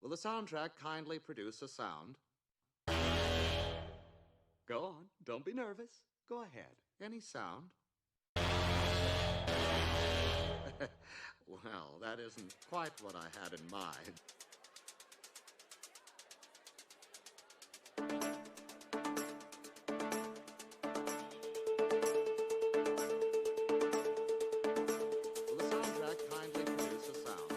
Will the soundtrack kindly produce a sound? Go on. Don't be nervous. Go ahead. Any sound? Well, that isn't quite what I had in mind. Will the soundtrack kindly produce a sound?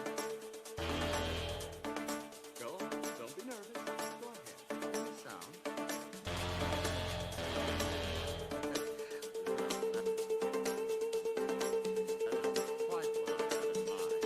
Go on. Don't be nervous. Go ahead. Any sound? That isn't quite what I had in mind.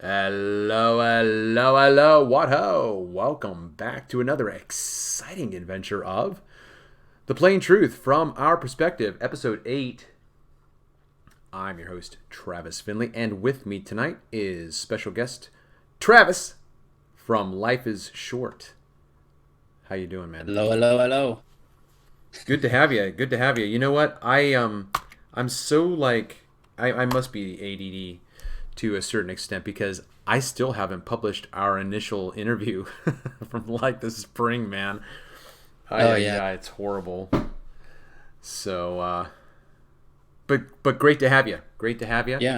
Hello, hello, hello, what ho! Welcome back to another exciting adventure of The Plain Truth from Our Perspective, Episode 8. I'm your host, Travis Finley, and with me tonight is special guest Travis from Life is Short. How you doing, man? Hello, hello, hello. Good to have you. Good to have you. You know what? I'm so I must be ADD to a certain extent because I still haven't published our initial interview from like the spring, man. Oh yeah, Yeah, it's horrible. So, but great to have you. Great to have you. yeah.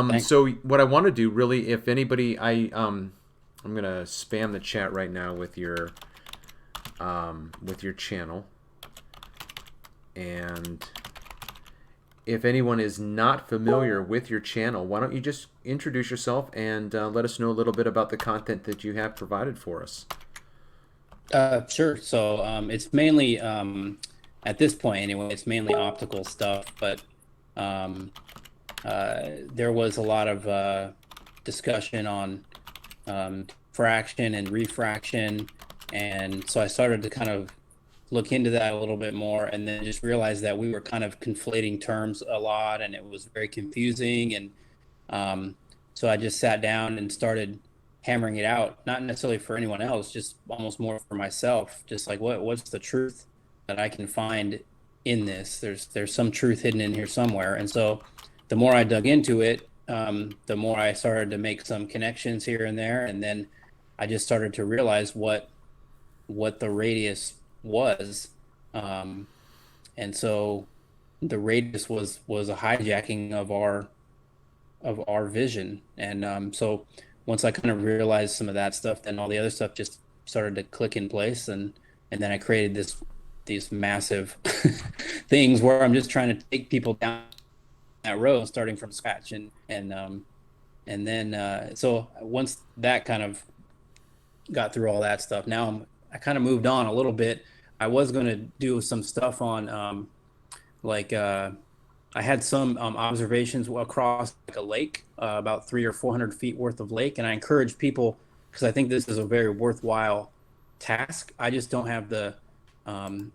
Thanks. So what I want to do really, if anybody, I'm gonna spam the chat right now with your channel, and if anyone is not familiar with your channel, why don't you just introduce yourself and let us know a little bit about the content that you have provided for us? Sure. So it's mainly at this point anyway, it's mainly optical stuff, but um, there was a lot of discussion on fraction and refraction, and so I started to kind of look into that a little bit more, and then just realized that we were kind of conflating terms a lot, and it was very confusing, and Um, so I just sat down and started hammering it out, not necessarily for anyone else, just almost more for myself. Just like what's the truth that I can find in this? There's some truth hidden in here somewhere. And so the more I dug into it, the more I started to make some connections here and there, and then I just started to realize what the radius was. Um, and so the radius was a hijacking of our vision. And so once I kind of realized some of that stuff, then all the other stuff just started to click in place, and then I created these massive things where I'm just trying to take people down that road, starting from scratch, and then so once that kind of got through all that stuff, now I kind of moved on a little bit. I was going to do some stuff on like I had some observations across like a lake, about 300 or 400 feet worth of lake, and I encourage people because I think this is a very worthwhile task. I just don't have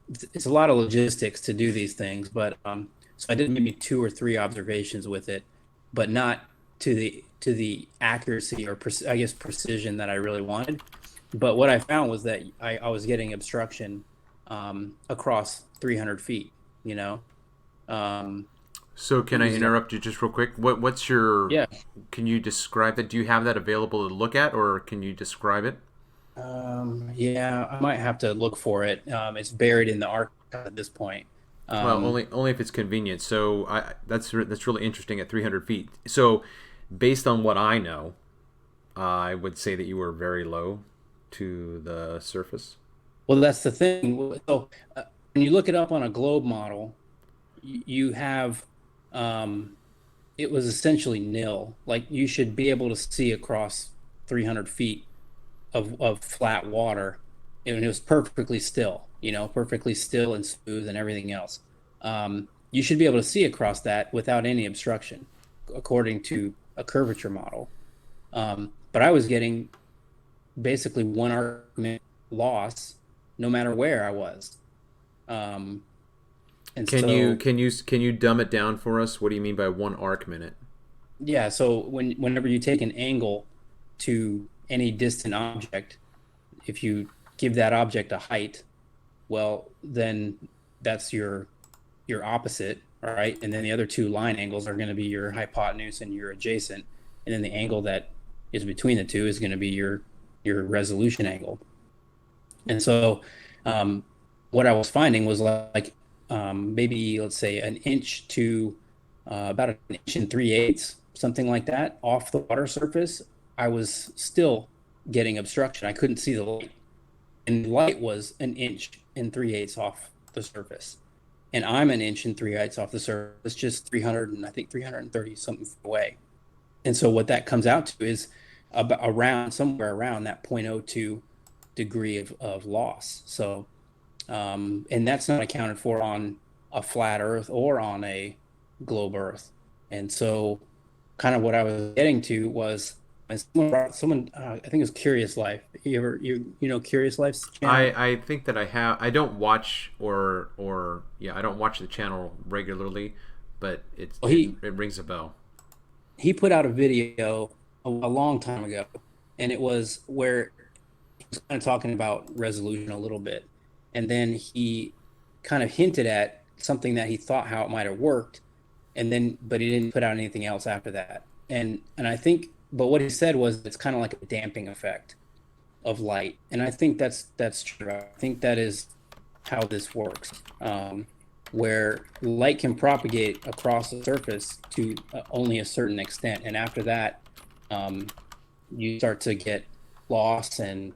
it's a lot of logistics to do these things, but so I did maybe two or three observations with it, but not to the accuracy or I guess precision that I really wanted. But what I found was that I was getting obstruction across 300 feet, you know. Um, So can I using interrupt you just real quick? What's your? Yeah. Can you describe it? Do you have that available to look at, or can you describe it? Yeah, I might have to look for it. It's buried in the archive at this point. Well, Um, only if it's convenient. So that's really interesting at 300 feet. So based on what I know, I would say that you were very low to the surface. well, that's the thing. So when you look it up on a globe model, you have um, it was essentially nil. Like you should be able to see across 300 feet of flat water, and it was perfectly still, perfectly still and smooth and everything else. You should be able to see across that without any obstruction, according to a curvature model. But I was getting basically one argument loss no matter where I was. Um, and so, Can you dumb it down for us? What do you mean by one arc minute? yeah, so whenever you take an angle to any distant object, if you give that object a height, well, then that's your opposite, all right? And then the other two line angles are going to be your hypotenuse and your adjacent, and then the angle that is between the two is going to be your resolution angle. And so, um, what I was finding was like maybe let's say an inch to about an inch and 3/8, something like that, off the water surface. I was still getting obstruction. I couldn't see the light, and light was an inch and 3/8 off the surface, and I'm an inch and 3/8 off the surface, just 300 and I think 330 something away. And so what that comes out to is about around somewhere around that 0.02 degree of loss. So and that's not accounted for on a flat Earth or on a globe Earth. And so kind of what I was getting to was And someone I think it was Curious Life. You know Curious Life's channel? I think that I have. I don't watch or yeah, I don't watch the channel regularly, but Well, it rings a bell. he put out a video a long time ago, and it was where he was kind of talking about resolution a little bit, and then he kind of hinted at something that he thought how it might have worked, and then but he didn't put out anything else after that. And I think, but what he said was it's kind of like a damping effect of light, and I think that's true. I think that is how this works, where light can propagate across the surface to only a certain extent, and after that, um, you start to get loss and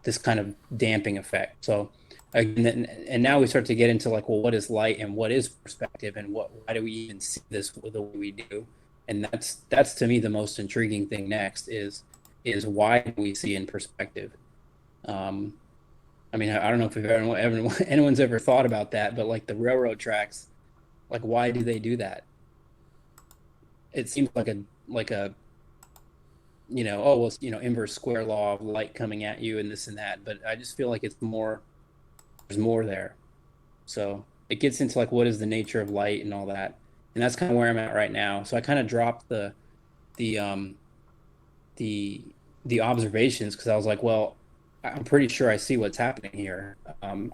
this kind of damping effect. So again, and now we start to get into like, well, what is light and what is perspective, and why do we even see this the way we do? And that's to me the most intriguing thing next is why do we see in perspective? Um, I mean, I don't know if anyone's ever thought about that, but like the railroad tracks, like why do they do that? It seems like a oh well, inverse square law of light coming at you and this and that, but I just feel like it's more. There's more there. So it gets into like what is the nature of light and all that, and that's kind of where I'm at right now. So I kind of dropped the the the observations because I was like, well, I'm pretty sure I see what's happening here.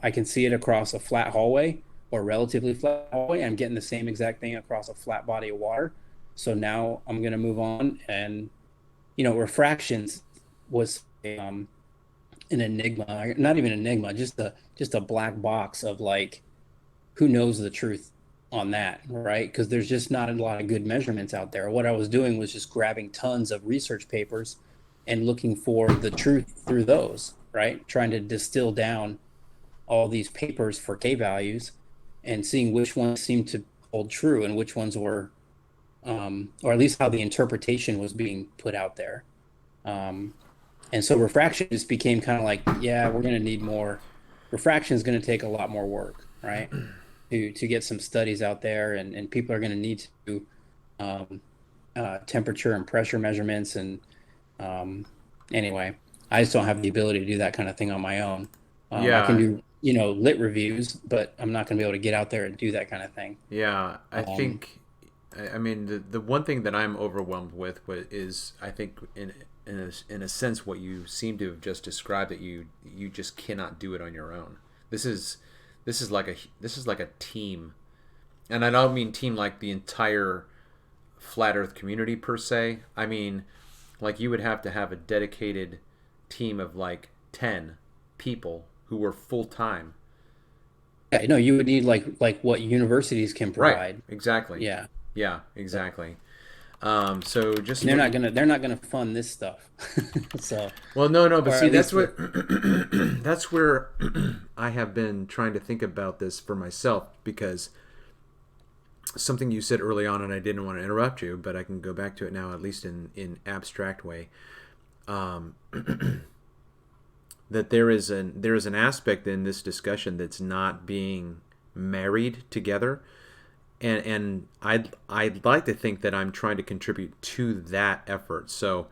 I can see it across a flat hallway or relatively flat hallway. I'm getting the same exact thing across a flat body of water. So now I'm going to move on. And, refractions was an enigma, not even an enigma, just a black box of like, who knows the truth on that, right? Because there's just not a lot of good measurements out there. What I was doing was just grabbing tons of research papers and looking for the truth through those, right? Trying to distill down all these papers for K values and seeing which ones seemed to hold true and which ones were, or at least how the interpretation was being put out there. Um, and so refraction just became kind of like, yeah, we're going to need more. Refraction is going to take a lot more work, right? To get some studies out there, and people are going to need to do um, temperature and pressure measurements. And anyway, I just don't have the ability to do that kind of thing on my own. I can Yeah, do, lit reviews, but I'm not going to be able to get out there and do that kind of thing. yeah. I Um, think. I mean, the one thing that I'm overwhelmed with is I think in a sense what you seem to have just described, that you just cannot do it on your own. This is this is like a team, and I don't mean team like the entire flat Earth community per se. I mean, like you would have to have a dedicated team of like 10 people who were full time. yeah, no, you would need like what universities can Right. provide. Exactly. Yeah. Yeah. Exactly. So just And they're not looking. gonna they're not gonna fund this stuff. So, Well, no, no, but or see, at that's least what that's where I have been trying to think about this for myself, because something you said early on, and I didn't want to interrupt you, but I can go back to it now, at least in abstract way. Um, that there is an aspect in this discussion that's not being married together, and I'd like to think that I'm trying to contribute to that effort. So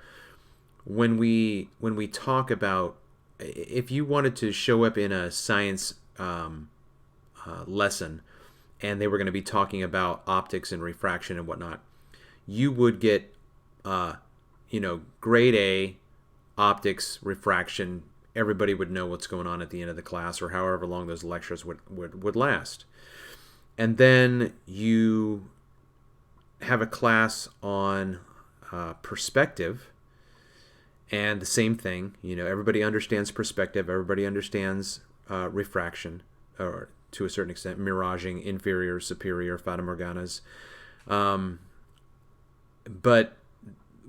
when we talk about, if you wanted to show up in a science lesson and they were going to be talking about optics and refraction and whatnot, you would get grade A optics refraction. Everybody would know what's going on at the end of the class, or however long those lectures would last. And then you have a class on perspective, and the same thing. Everybody understands perspective, everybody understands refraction, or to a certain extent miraging, inferior, superior, fata morganas. um, but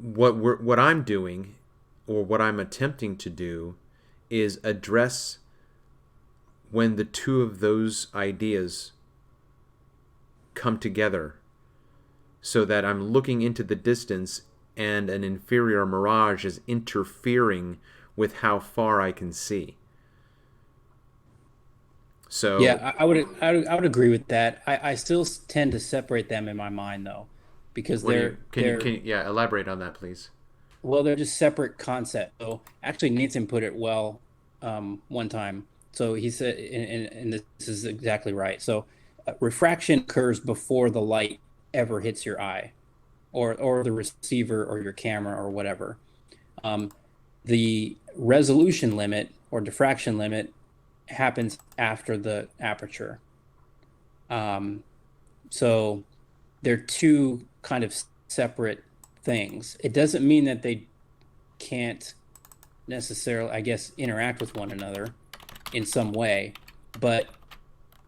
what I'm doing, or what I'm attempting to do, is address when the two of those ideas come together, so that I'm looking into the distance and an inferior mirage is interfering with how far I can see. So, yeah, I would agree with that. I still tend to separate them in my mind though, because what do you they're can you yeah, elaborate on that, please? Well, they're just separate concepts. So actually, Nathan put it well one time. So he said, and this is exactly right. So refraction occurs before the light ever hits your eye, or the receiver, or your camera, or whatever. Um, the resolution limit or diffraction limit happens after the aperture. Um, so they're two kind of separate things. It doesn't mean that they can't necessarily, I guess, interact with one another in some way, but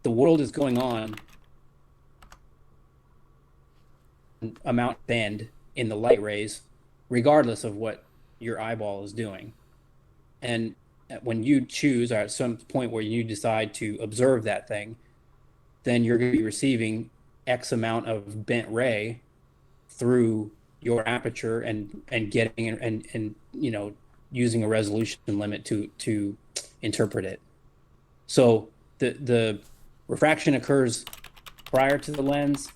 the world is going on amount bend in the light rays, regardless of what your eyeball is doing. And when you choose, or at some point where you decide to observe that thing, then you're going to be receiving X amount of bent ray through your aperture and getting and using a resolution limit to interpret it. So the refraction occurs prior to the lens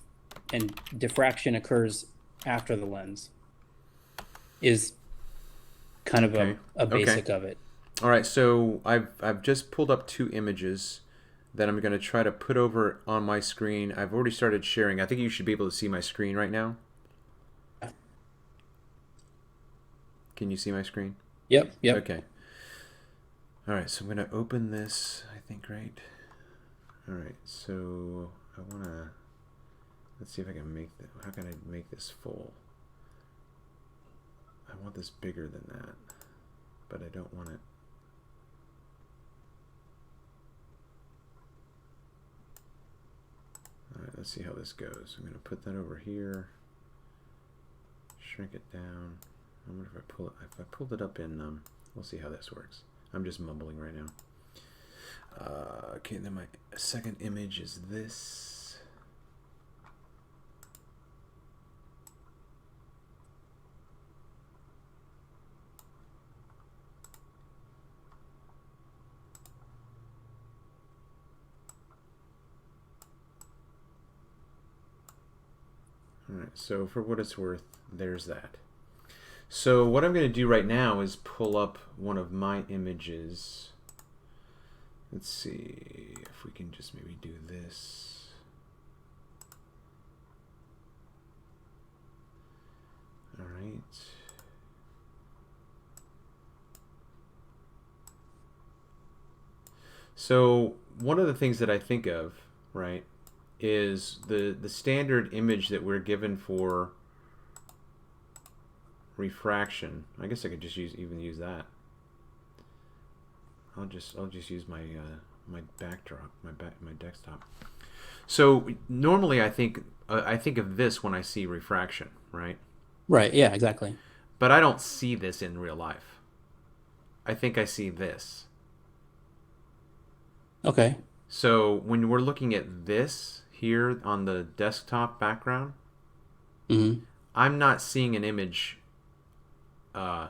and diffraction occurs after the lens is kind of Okay. a Okay. basic of it. All right. So I've just pulled up two images that I'm going to try to put over on my screen. I've already started sharing. I think you should be able to see my screen right now. Can you see my screen? Yep. Okay. All right. So I'm going to open this. I think right. All right. So I want to. Let's see if I can make that. How can I make this full? I want this bigger than that, but I don't want it. All right, let's see how this goes. I'm going to put that over here, shrink it down. I wonder if I pull it. If I pulled it up in, we'll see how this works. I'm just mumbling right now. Okay, then my second image is this. Alright, so for what it's worth, there's that. So what I'm going to do right now is pull up one of my images. Let's see if we can just maybe do this. Alright. So one of the things that I think of, right, is the standard image that we're given for refraction. I guess I could just even use that. I'll just use my my backdrop, my desktop. So normally I think of this when I see refraction, right? Right. Yeah, exactly. But I don't see this in real life. I think I see this. Okay. So when we're looking at this here on the desktop background, Hmm. I'm not seeing an image uh,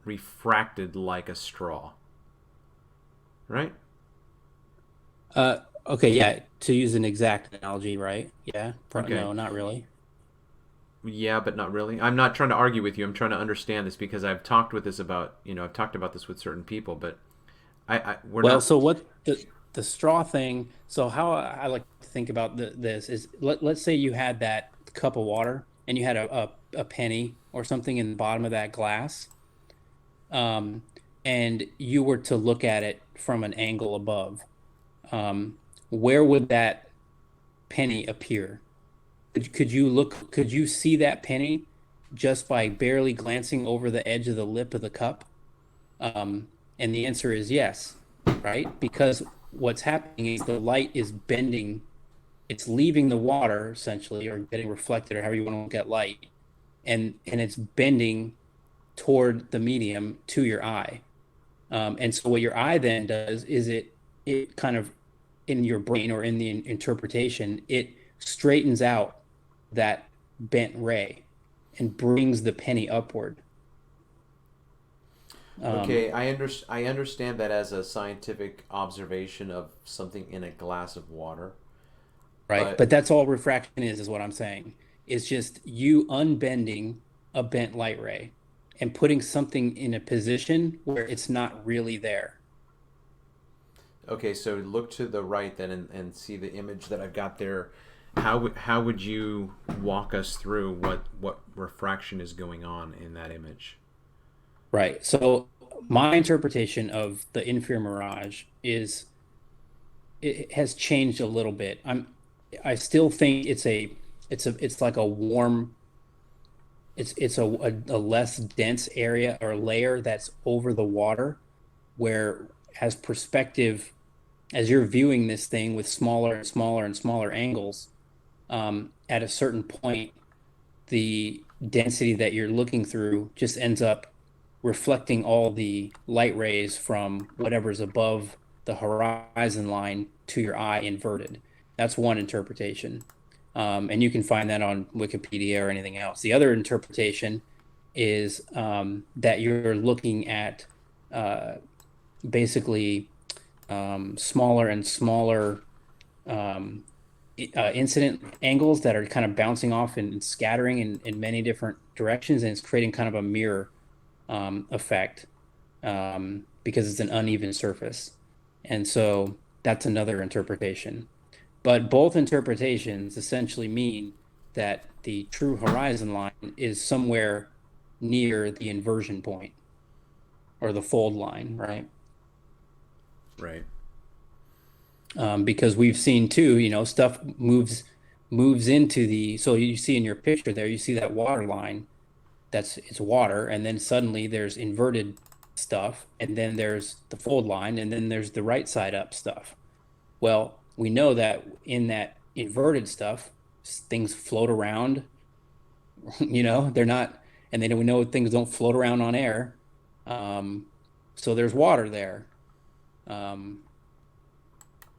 refracted like a straw, right? Okay, yeah, to use an exact analogy, right? Yeah. Okay. No, not really. Yeah, but not really. I'm not trying to argue with you. I'm trying to understand this because I've talked with this about, I've talked about this with certain people, but we're Well, not. so what the straw thing, so how I like to think about this is let's say you had that cup of water and you had a penny or something in the bottom of that glass, um, and you were to look at it from an angle above. Where would that penny appear? Could you see that penny just by barely glancing over the edge of the lip of the cup? And the answer is yes, right? Because what's happening is the light is bending, it's leaving the water essentially, or getting reflected, or however you want to look at light, and it's bending toward the medium to your eye. And so what your eye then does is it kind of in your brain or in the interpretation, it straightens out that bent ray and brings the penny upward. Um, Okay, I understand that as a scientific observation of something in a glass of water, right? but But that's all refraction is what I'm saying. It's just you unbending a bent light ray. and putting something in a position where it's not really there. Okay, so look to the right then and see the image that I've got there. How would you walk us through what refraction is going on in that image? Right. So my interpretation of the inferior mirage is it has changed a little bit. I still think it's like a warm it's a less dense area or layer that's over the water where as perspective as you're viewing this thing with smaller and smaller and smaller angles, at a certain point, the density that you're looking through just ends up reflecting all the light rays from whatever's above the horizon line to your eye inverted. That's one interpretation. And you can find that on Wikipedia or anything else. The other interpretation is that you're looking at uh, basically smaller and smaller um, incident angles that are kind of bouncing off and scattering in many different directions, and it's creating kind of a mirror effect because it's an uneven surface. And so that's another interpretation. But both interpretations essentially mean that the true horizon line is somewhere near the inversion point or the fold line, right? Right. Because we've seen too, stuff moves into the so you see in your picture there, you see that water line that's it's water, and then suddenly there's inverted stuff, and then there's the fold line, and then there's the right side up stuff. Well, we know that in that inverted stuff, things float around, they're not, and then we know things don't float around on air. Um, so there's water there. Um,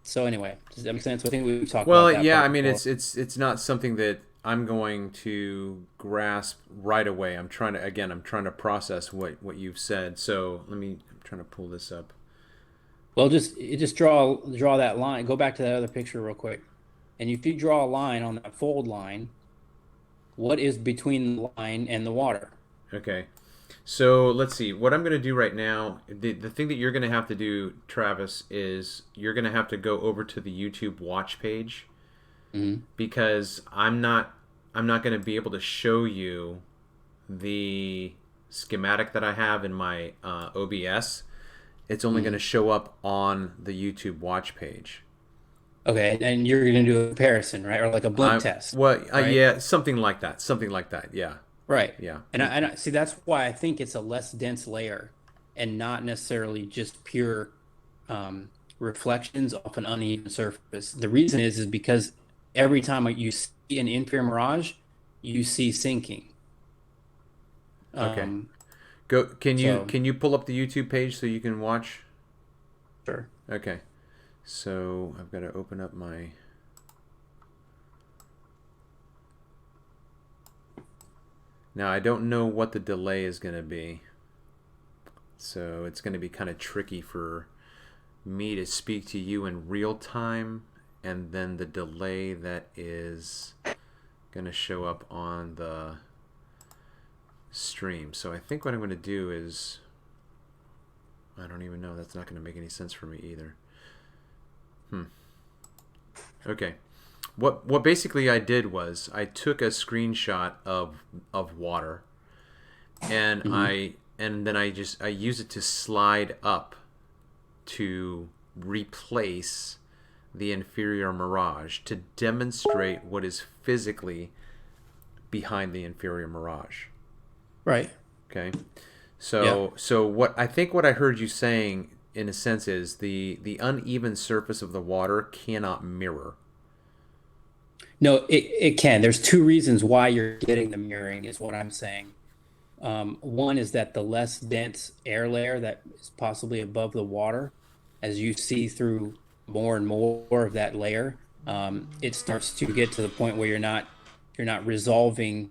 so anyway, does that make sense? I think we've talked about Well, that yeah, I part mean before. it's not something that I'm going to grasp right away. I'm trying to process what you've said. So, I'm trying to pull this up. Well, just draw that line. Go back to that other picture real quick. And if you draw a line on that fold line, what is between the line and the water? Okay. So let's see. What I'm going to do right now, the thing that you're going to have to do, Travis, is you're going to have to go over to the YouTube watch page Hmm. because I'm not going to be able to show you the schematic that I have in my OBS. It's only going to Hmm. show up on the YouTube watch page. Okay, and you're going to do a comparison, right? Or like a blink I test, well, right? yeah, something like that. Something like that. Yeah, Right. yeah. And I see that's why I think it's a less dense layer and not necessarily just pure um, reflections off an uneven surface. The reason is because every time you see an inferior mirage, you see sinking. Okay. Um, Go. Can you so can you pull up the YouTube page so you can watch? sure. Okay. So I've got to open up my. Now I don't know what the delay is going to be. So it's going to be kind of tricky for me to speak to you in real time and then the delay that is going to show up on the stream. So I think what I'm going to do is I don't even know. That's not going to make any sense for me either. Okay. What basically I did was I took a screenshot of water and Hmm. I use it to slide up to replace the inferior mirage to demonstrate what is physically behind the inferior mirage. Right. Okay? Yeah. So what I heard you saying in a sense is the uneven surface of the water cannot mirror. No, it can. There's two reasons why you're getting the mirroring, is what I'm saying. One is that the less dense air layer that is possibly above the water, as you see through more and more of that layer, it starts to get to the point where you're not resolving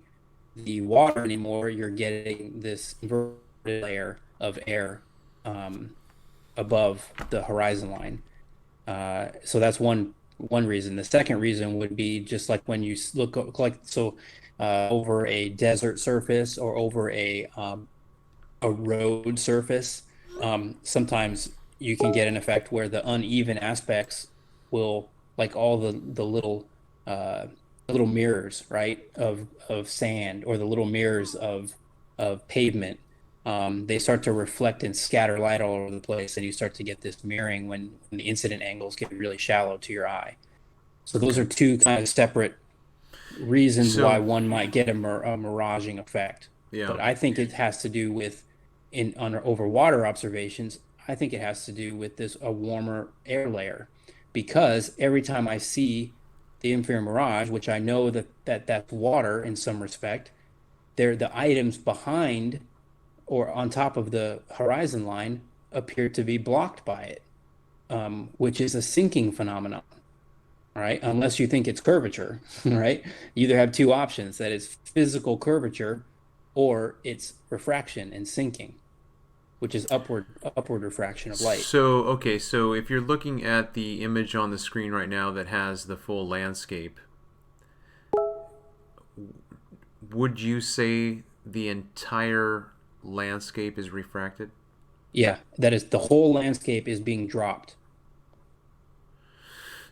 the water anymore. You're getting this inverted layer of air um, above the horizon line. So that's one reason. The second reason would be just like when look like so over a desert surface or over a a road surface, sometimes you can get an effect where the uneven aspects will, like all uh, the little mirrors, right, of sand, or the little mirrors of pavement. They start to reflect and scatter light all over the place, and you start to get this mirroring when the incident angles get really shallow to your eye. So those Okay. are two kind of separate reasons why So one might get a miraging effect. yeah. But I think it has to do with, in under over water observations, I think it has to do with this a warmer air layer, because every time I see the infrared mirage, which I know that's water in some respect, the items behind or on top of the horizon line appear to be blocked by it, which is a sinking phenomenon, right? Unless you think it's curvature, right? You either have two options, that is physical curvature or it's refraction and sinking, which is upward refraction of light. So okay, so if you're looking at the image on the screen right now that has the full landscape, would you say the entire landscape is refracted? Yeah, that is, the whole landscape is being dropped.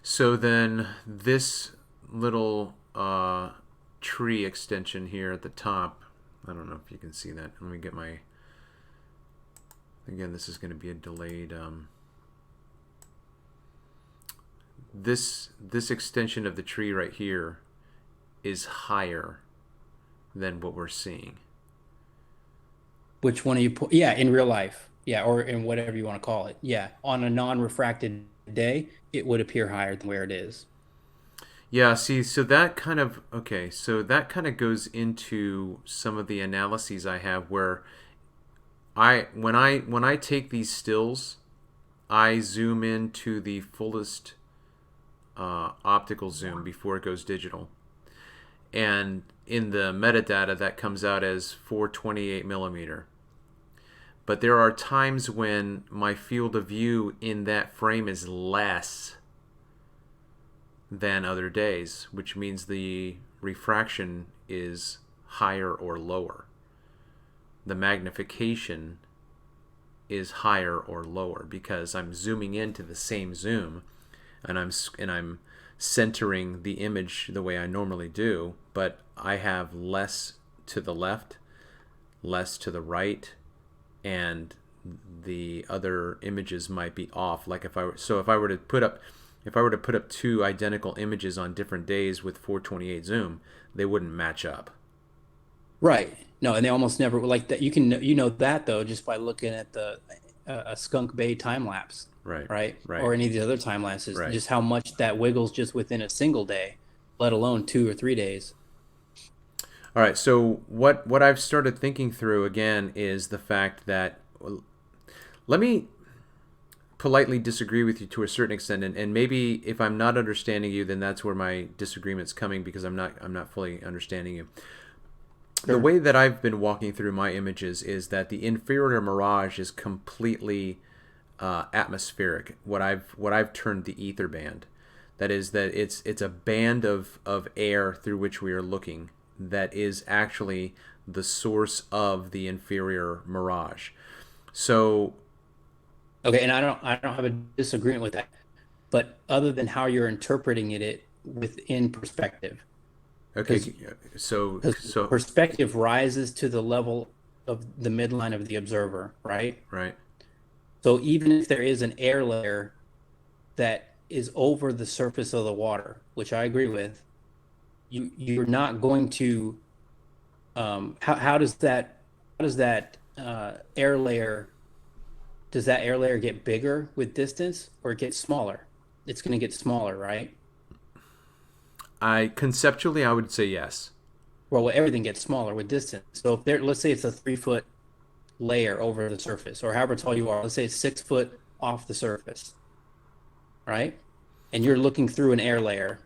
So then this little tree extension here at the top, I don't know if you can see that. Let me get my, again, this is going to be a delayed, this extension of the tree right here is higher than what we're seeing. Which one are you put? Yeah, in real life. Yeah, or in whatever you want to call it. Yeah, on a non-refracted day, it would appear higher than where it is. Yeah, see, so that kind of, okay, so that kind of goes into some of the analyses I have where when I take these stills, I zoom into the fullest optical zoom before it goes digital. And in the metadata, that comes out as 428 millimeter. But there are times when my field of view in that frame is less than other days, which means the refraction is higher or lower. The magnification is higher or lower because I'm zooming into the same zoom, and I'm centering the image the way I normally do, but I have less to the left, less to the right, and the other images might be off. Like if I were to put up two identical images on different days with 428 zoom, they wouldn't match up. Right. No, and they almost never like that. You know that though just by looking at the a Skunk Bay time lapse, Right, right? right, Or any of the other time lapses, right. just how much that wiggles just within a single day, let alone 2 or 3 days. All right. So what I've started thinking through again is the fact that, well, let me politely disagree with you to a certain extent, and maybe if I'm not understanding you, then that's where my disagreement's coming because I'm not fully understanding you. The Sure. way that I've been walking through my images is that the inferior mirage is completely atmospheric. What I've termed the ether band. That is that it's a band of air through which we are looking that is actually the source of the inferior mirage. So Okay, and I don't have a disagreement with that. But other than how you're interpreting it within perspective, because okay, so perspective rises to the level of the midline of the observer, right? right. So even if there is an air layer that is over the surface of the water, which I agree with, you're not going to how does that air layer, does that air layer get bigger with distance or it gets smaller? It's going to get smaller, right? I conceptually I would say yes. Well, everything gets smaller with distance. So if there, let's say it's a 3 foot layer over the surface, or however tall you are, let's say it's 6 foot off the surface, right? And you're looking through an air layer.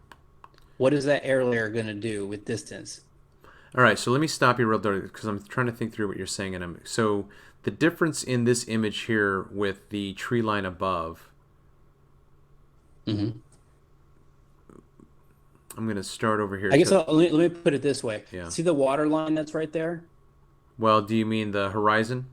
What is that air layer going to do with distance? All right, so let me stop you real there because I'm trying to think through what you're saying, and so the difference in this image here with the tree line above. Hmm. I'm going to start over here I guess to. let me put it this way. Yeah. See the water line that's right there? Well, do you mean the horizon?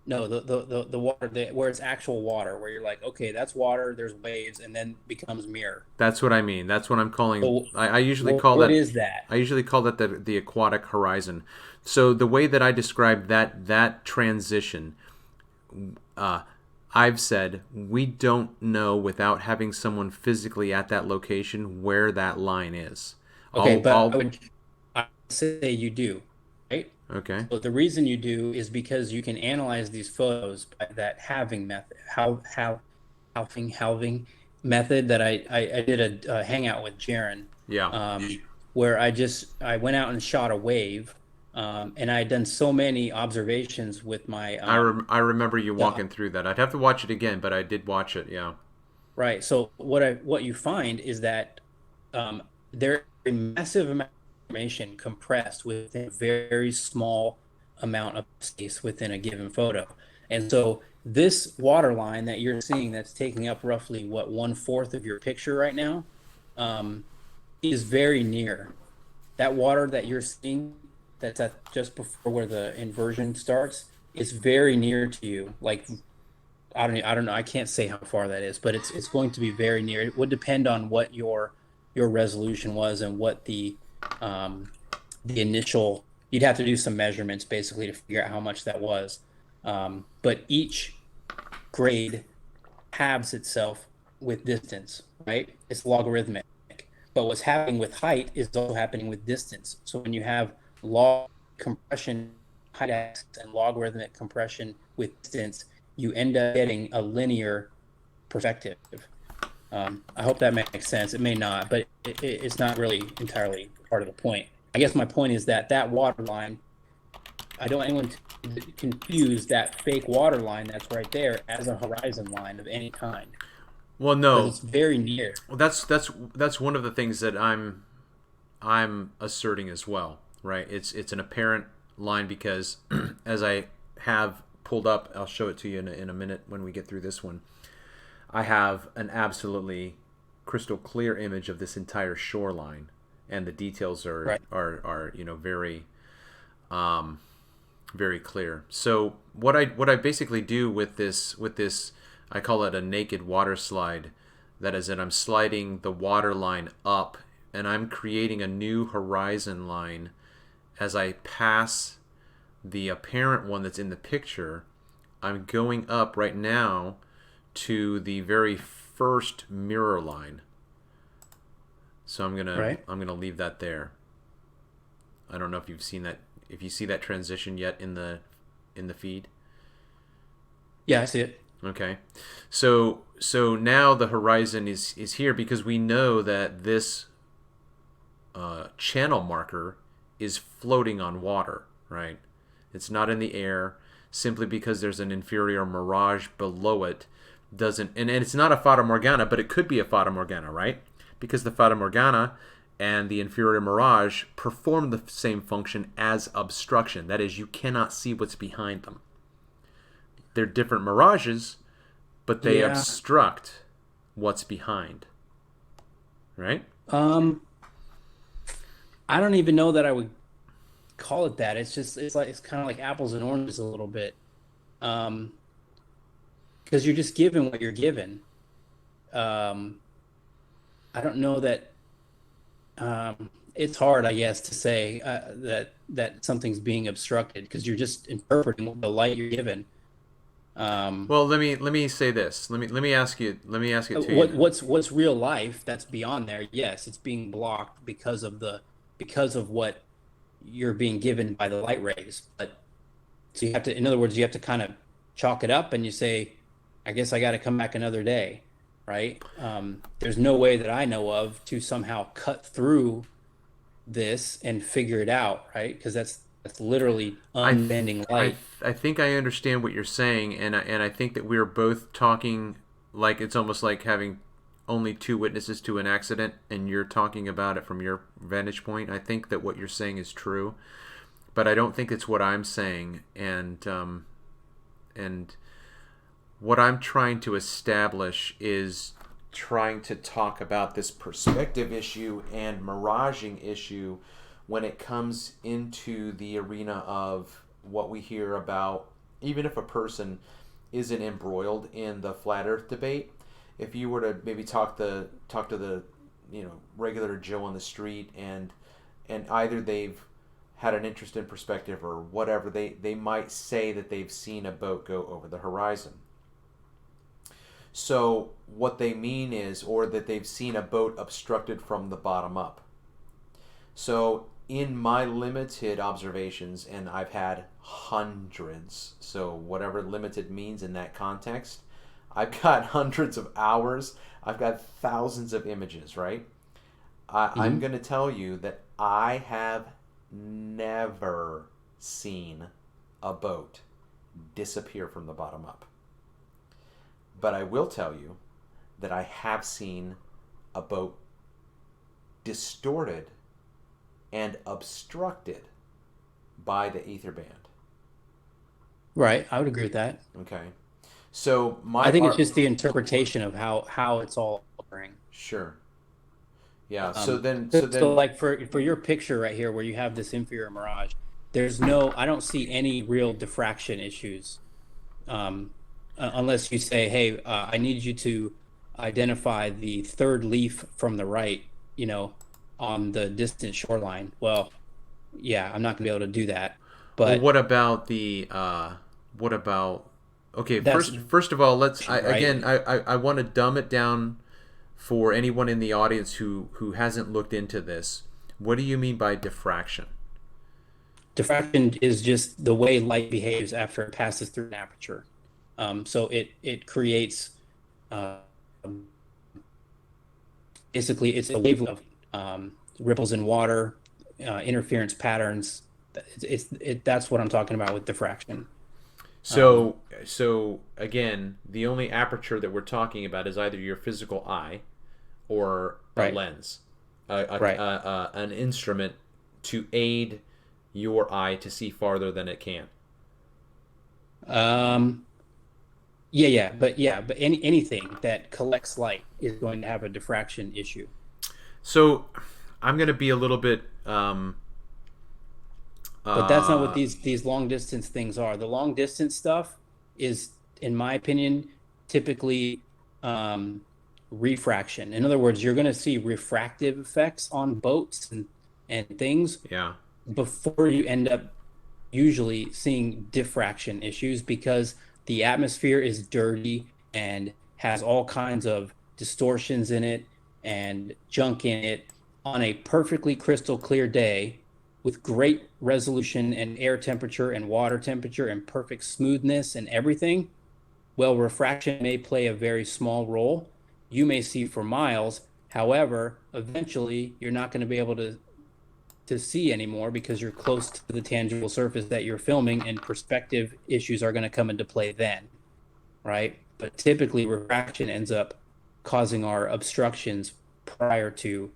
No, the water where it's actual water, where you're like, okay, that's water. There's waves, and then becomes mirror. That's what I mean. That's what I'm calling. So I usually call what that. is that? I usually call that the aquatic horizon. So the way that I describe that transition, uh, I've said we don't know without having someone physically at that location where that line is. Okay, but All I would say you do, right? okay. So the reason you do is because you can analyze these photos by that halving method, halving method that I did a hangout with Jaron, Yeah, um, where I went out and shot a wave, and I had done so many observations with my I remember you the walking through that. I'd have to watch it again, but I did watch it. Yeah. right. So what you find is that there is a massive amount of information compressed within a very small amount of space within a given photo. And so this water line that you're seeing that's taking up roughly what 1/4 of your picture right now, um, is very near. That water that you're seeing that's at just before where the inversion starts is very near to you. Like I don't know. I can't say how far that is, but it's going to be very near. It would depend on what your resolution was and what um the initial. You'd have to do some measurements basically to figure out how much that was. But each grade halves itself with distance, right? It's logarithmic. But what's happening with height is also happening with distance. So when you have log compression, height axis, and logarithmic compression with distance, you end up getting a linear perspective. I hope that makes sense. It may not, but it's not really entirely part of the point. I guess my point is that that water line, I don't want anyone to confuse that fake water line that's right there as a horizon line of any kind Well, because no. it's very near. Well, that's one of the things that I'm asserting as well, right? It's an apparent line because as I have pulled up, I'll show it to you in a minute when we get through this one. I have an absolutely crystal clear image of this entire shoreline, and the details Right. are very very clear. So what I basically do with this I call it a naked water slide. That is that I'm sliding the water line up and I'm creating a new horizon line as I pass the apparent one that's in the picture. I'm going up right now to the very first mirror line. So Right. I'm gonna leave that there. I don't know if you've seen that if you see that transition yet in the feed. Yeah, I see it. Okay. So now the horizon is here because we know that this channel marker is floating on water, right? It's not in the air simply because there's an inferior mirage below it doesn't and it's not a fata morgana, but it could be a fata morgana, right? Because the fata morgana and the inferior mirage perform the same function as obstruction. That is, you cannot see what's behind them. They're different mirages, but they Yeah. obstruct what's behind, right? Um, I don't even know that I would call it that. It's just it's kind of like apples and oranges a little bit. Um, because you're just given what you're given. Um, I don't know that it's hard, I guess, to say that something's being obstructed because you're just interpreting the light you're given. Um, Well, let me say this. Let me ask it to you. what's real life that's beyond there? Yes, it's being blocked because of what you're being given by the light rays. But so you have to, in other words, you have to kind of chalk it up and you say, I guess I got to come back another day, right? There's no way that I know of to somehow cut through this and figure it out, right? Because that's literally I th- unbending light. I think I understand what you're saying, and I think that we're both talking like it's almost like having only two witnesses to an accident, and you're talking about it from your vantage point. I think that what you're saying is true, but I don't think it's what I'm saying, and what I'm trying to establish is trying to talk about this perspective issue and miraging issue when it comes into the arena of what we hear about even if a person isn't embroiled in the flat Earth debate, if you were to maybe talk to the regular Joe on the street, and either they've had an interest in perspective or whatever, they might say that they've seen a boat go over the horizon. So what they mean is, or that they've seen a boat obstructed from the bottom up. So in my limited observations, and I've had hundreds, so whatever limited means in that context, I've got hundreds of hours, I've got thousands of images, right? I'm going to tell you that I have never seen a boat disappear from the bottom up. But I will tell you that I have seen a boat distorted and obstructed by the ether band. Right. I would agree with that. Okay. So I think it's just the interpretation of how it's all occurring. Sure. Yeah. So like for your picture right here, where you have this inferior mirage, I don't see any real diffraction issues, unless you say, hey, I need you to identify the third leaf from the right, on the distant shoreline. Well, yeah, I'm not gonna be able to do that. Well, But what about the what about okay, that's first of all, right. I want to dumb it down for anyone in the audience who hasn't looked into this. What do you mean by diffraction? Diffraction is just the way light behaves after it passes through an aperture. So it creates, uh, basically, it's a wavelength of ripples in water, interference patterns. That's what I'm talking about with diffraction. Um, So again, the only aperture that we're talking about is either your physical eye or a right, lens, right. an instrument to aid your eye to see farther than it can. Um, but anything that collects light is going to have a diffraction issue. So I'm going to be a little bit But that's not what uh, these long distance things are. The long distance stuff is, in my opinion, typically um, refraction. In other words, you're going to see refractive effects on boats and things yeah. before you end up usually seeing diffraction issues, because the atmosphere is dirty and has all kinds of distortions in it and junk in it. On a perfectly crystal clear day with great resolution and air temperature and water temperature and perfect smoothness and everything, well, refraction may play a very small role. You may see for miles. However, eventually you're not going to be able to see anymore because you're close to the tangible surface that you're filming, and perspective issues are going to come into play then, right? But typically refraction ends up causing our obstructions prior to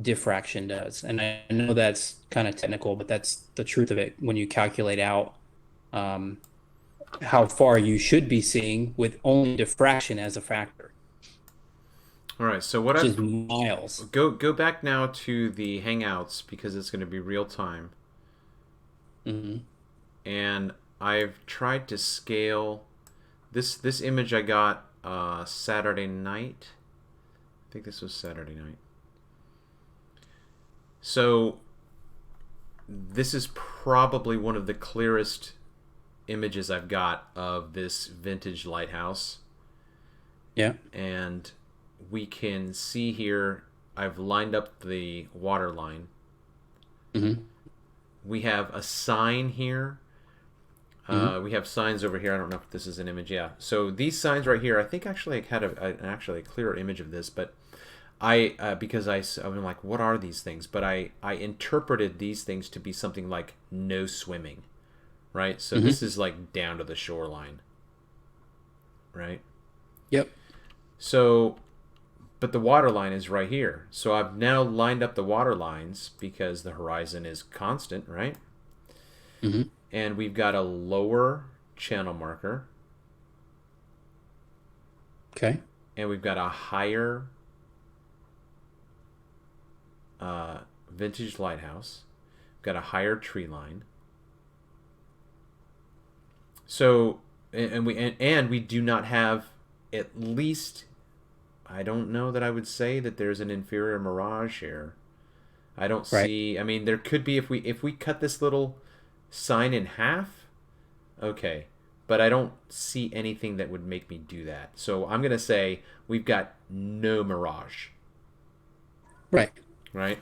diffraction does. And I know that's kind of technical, but that's the truth of it when you calculate out um, how far you should be seeing with only diffraction as a factor, All right. So which is miles. go back now to the Hangouts because it's going to be real time, Hmm. and I've tried to scale this image I got Saturday night. I think this was Saturday night. So this is probably one of the clearest images I've got of this vintage lighthouse. Yeah. And we can see here I've lined up the water line. Hmm. We have a sign here. Hmm. We have signs over here. I don't know if this is an image. Yeah. So these signs right here, I think actually I had a clearer image of this, but because I've been like, what are these things? But I interpreted these things to be something like no swimming, right? So Hmm. this is like down to the shoreline, right? Yep. So, but the water line is right here. So I've now lined up the water lines because the horizon is constant, right? Hmm. And we've got a lower channel marker, Okay. and we've got a higher vintage lighthouse. We've got a higher tree line. So and we do not have at least. I don't know that I would say that there's an inferior mirage here. I don't Right. see. I mean, there could be if we cut this little sign in half. Okay, but I don't see anything that would make me do that. So I'm gonna say we've got no mirage, Right. right?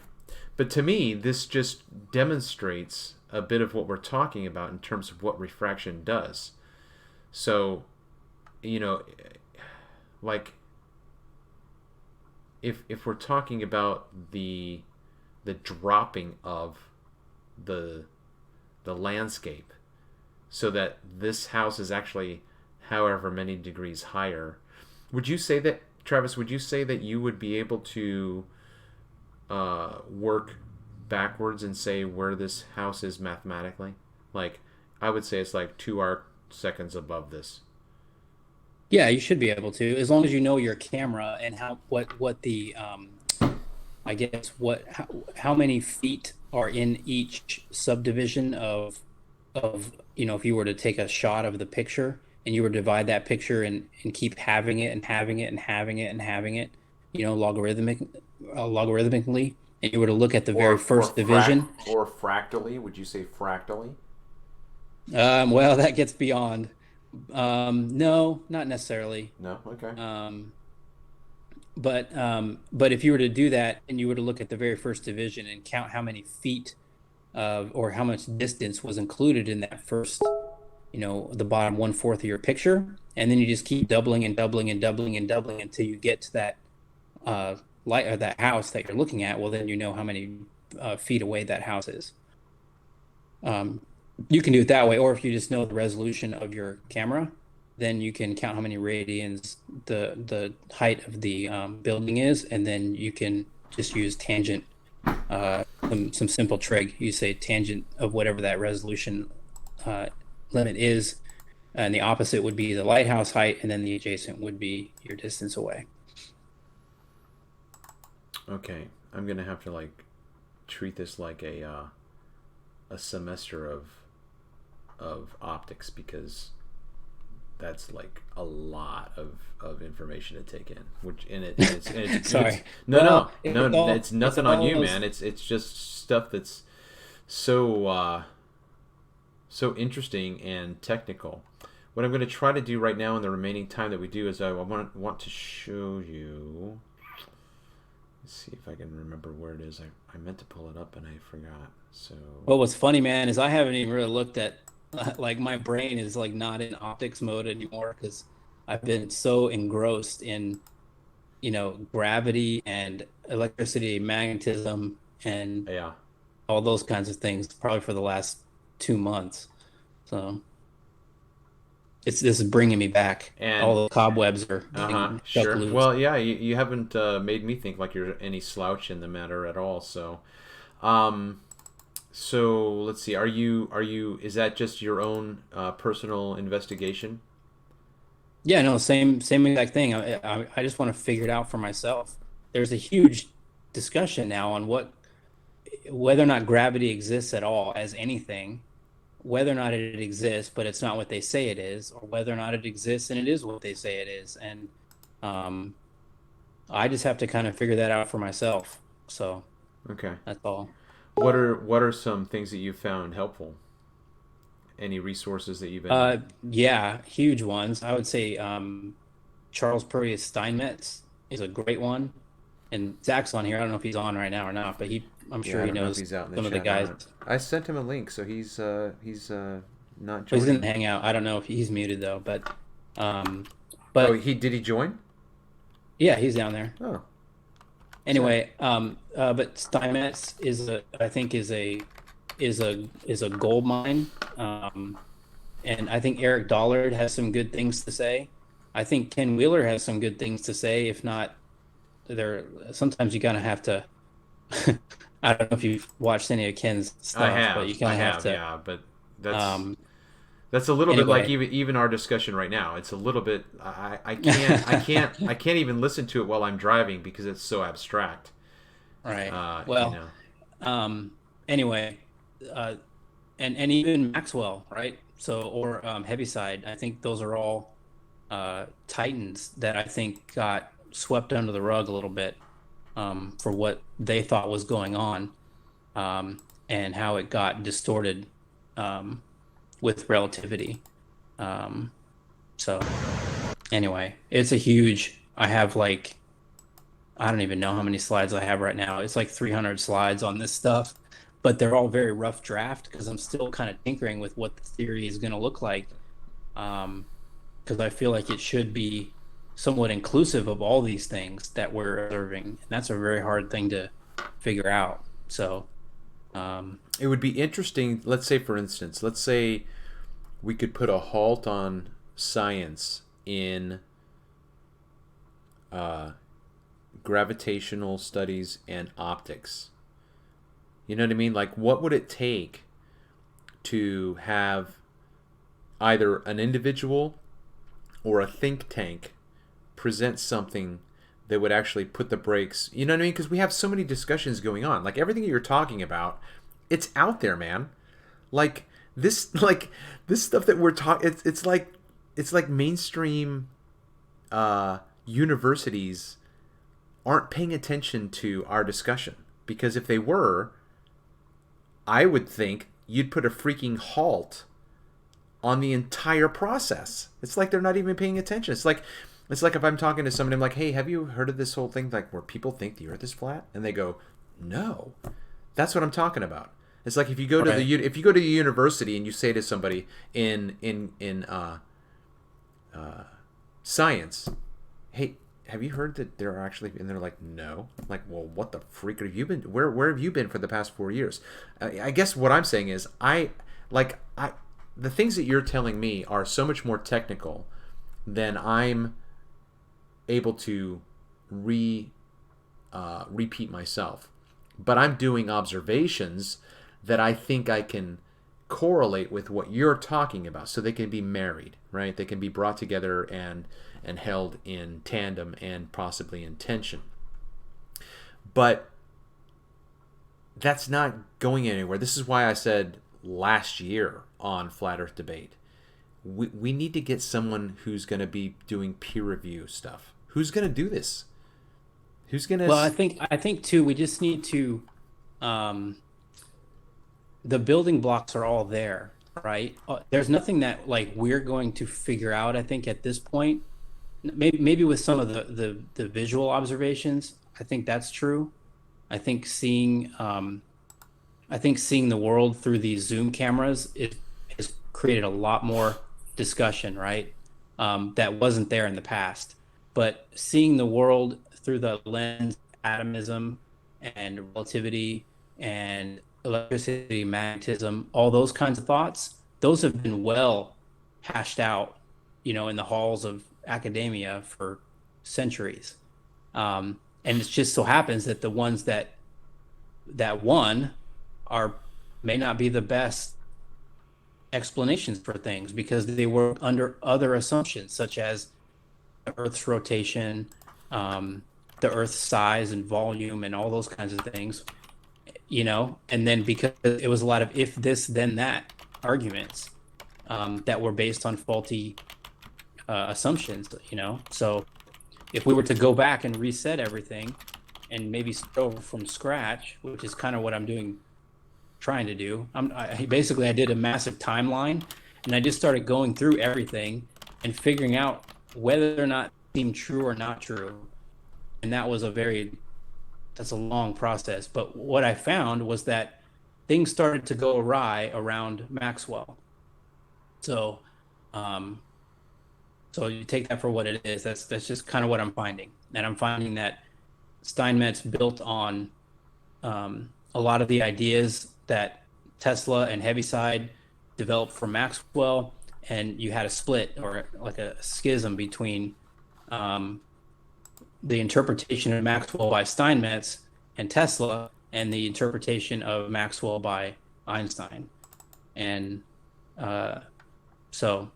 But to me, this just demonstrates a bit of what we're talking about in terms of what refraction does. So, you know, like if we're talking about the dropping of the the landscape so that this house is actually however many degrees higher, would you say that, Travis, would you say that you would be able to work backwards and say where this house is mathematically? Like, I would say it's like 2 arc seconds above this. Yeah, you should be able to, as long as you know your camera and what the I guess how many feet are in each subdivision of if you were to take a shot of the picture and you were to divide that picture and keep having it and having it and having it and having it, logarithmically, and you were to look at the very first division. Or fractally? Would you say fractally? Well, that gets beyond. No, not necessarily. No. Okay. Um, but if you were to do that and you were to look at the very first division and count how many feet or how much distance was included in that first, the bottom one fourth of your picture, and then you just keep doubling and doubling and doubling and doubling until you get to that light or that house that you're looking at. Well, then you know how many feet away that house is. You can do it that way, or if you just know the resolution of your camera, then you can count how many radians the height of the building is, and then you can just use tangent, some simple trig. You say tangent of whatever that resolution limit is, and the opposite would be the lighthouse height, and then the adjacent would be your distance away. Okay. I'm gonna have to like treat this like a semester of optics, because that's like a lot of information to take in. Which and it's Sorry. no Well, no, it's nothing on you, those- man. It's just stuff that's so so interesting and technical. What I'm going to try to do right now in the remaining time that we do is I want to show you. Let's see if I can remember where it is. I meant to pull it up and I forgot. So Well, what's funny, man, is I haven't even really looked at like my brain is like not in optics mode anymore because I've been so engrossed in gravity and electricity, magnetism, and yeah. all those kinds of things probably for the last 2 months. So this is bringing me back. And All the cobwebs are uh-huh, getting stuck sure. loose. Well, yeah, you haven't made me think like you're any slouch in the matter at all. Um, so let's see. Is that just your own personal investigation? Yeah, no, same exact thing. I just want to figure it out for myself. There's a huge discussion now on whether or not gravity exists at all as anything, whether or not it exists, but it's not what they say it is, or whether or not it exists and it is what they say it is. And um, I just have to kind of figure that out for myself. So Okay. that's all. What are some things that you found helpful? Any resources that you've been? Yeah, huge ones. I would say Charles Purdy Steinmetz is a great one. And Zach's on here. I don't know if he's on right now or not, but I'm Yeah, sure I he don't know if knows he's out in the some of the chat or guys. not. I sent him a link, so he's not Well, he's in the joining. hangout. I don't know if he's muted though, um, Oh, but he did he join? yeah, he's down there. Oh, so Anyway, but Steinmetz I think is a gold mine, and I think Eric Dollard has some good things to say. I think Ken Wheeler has some good things to say. If not, there sometimes you kind of have to. I don't know if you've watched any of Ken's stuff, but you I kind of have have, to. yeah, but that's Um, that's a little bit like anyway, even our discussion right now. It's a little bit I can't even listen to it while I'm driving because it's so abstract. right. You Well, know. anyway, uh, and even Maxwell, right? So, or Heaviside. I think those are all titans that I think got swept under the rug a little bit for what they thought was going on, and how it got distorted um, with relativity. Um, so anyway, it's a huge. I have like I don't even know how many slides I have right now. It's like 300 slides on this stuff, but they're all very rough draft because I'm still kind of tinkering with what the theory is going to look like. Um, because I feel like it should be somewhat inclusive of all these things that we're observing, and that's a very hard thing to figure out. So, um, It would be interesting. Let's say, for instance, let's say we could put a halt on science in uh, gravitational studies and optics. You know what I mean? Like, what would it take to have either an individual or a think tank present something that would actually put the brakes? You know what I mean? Because we have so many discussions going on. Like, everything you're talking about, it's out there, man. Like this stuff that we're talking. It's like mainstream universities aren't paying attention to our discussion, because if they were, I would think you'd put a freaking halt on the entire process. It's like they're not even paying attention. It's like if I'm talking to somebody, I'm like, "Hey, have you heard of this whole thing like where people think the Earth is flat?" And they go, "No." That's what I'm talking about. It's like if you go to right. the if you go to the university and you say to somebody in science, "Hey, have you heard that there are actually?" And they're like, "No." I'm like, well, what the freak have you been? Where have you been for the past 4 years? I guess what I'm saying is I the things that you're telling me are so much more technical than I'm able to repeat myself. But I'm doing observations that I think I can correlate with what you're talking about, so they can be married, right? They can be brought together and held in tandem and possibly in tension. But that's not going anywhere. This is why I said last year on Flat Earth Debate, we need to get someone who's going to be doing peer review stuff. Who's going to do this? Who's going to. Well, I think too, we just need to um, the building blocks are all there, right? There's nothing that like we're going to figure out, I think, at this point. Maybe with some of the visual observations, I think that's true. I think seeing the world through these zoom cameras, it has created a lot more discussion, right? That wasn't there in the past. But seeing the world through the lens of atomism and relativity and electricity, magnetism, all those kinds of thoughts, those have been well hashed out, in the halls of academia for centuries. And it just so happens that the ones that won are may not be the best explanations for things because they were under other assumptions, such as the Earth's rotation, um, the Earth's size and volume, and all those kinds of things. And then because it was a lot of if this, then that arguments that were based on faulty assumptions. So if we were to go back and reset everything and maybe start over from scratch, which is kind of what I'm doing trying to do. I did a massive timeline, and I just started going through everything and figuring out whether or not it seemed true or not true. And that's a long process. But what I found was that things started to go awry around Maxwell. So, um, so you take that for what it is. That's just kind of what I'm finding, and I'm finding that Steinmetz built on a lot of the ideas that Tesla and Heaviside developed for Maxwell, and you had a split or like a schism between um, the interpretation of Maxwell by Steinmetz and Tesla, and the interpretation of Maxwell by Einstein. And uh, so,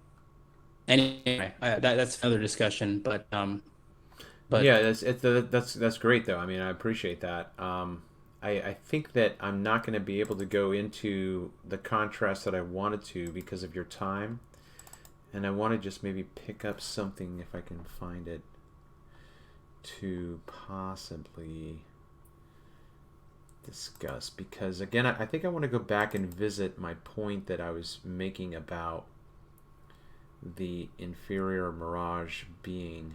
anyway, that's another discussion. But Yeah, that's great though. I mean, I appreciate that. I think that I'm not going to be able to go into the contrast that I wanted to because of your time. And I want to just maybe pick up something if I can find it to possibly discuss. Because again, I think I want to go back and visit my point that I was making about the inferior mirage being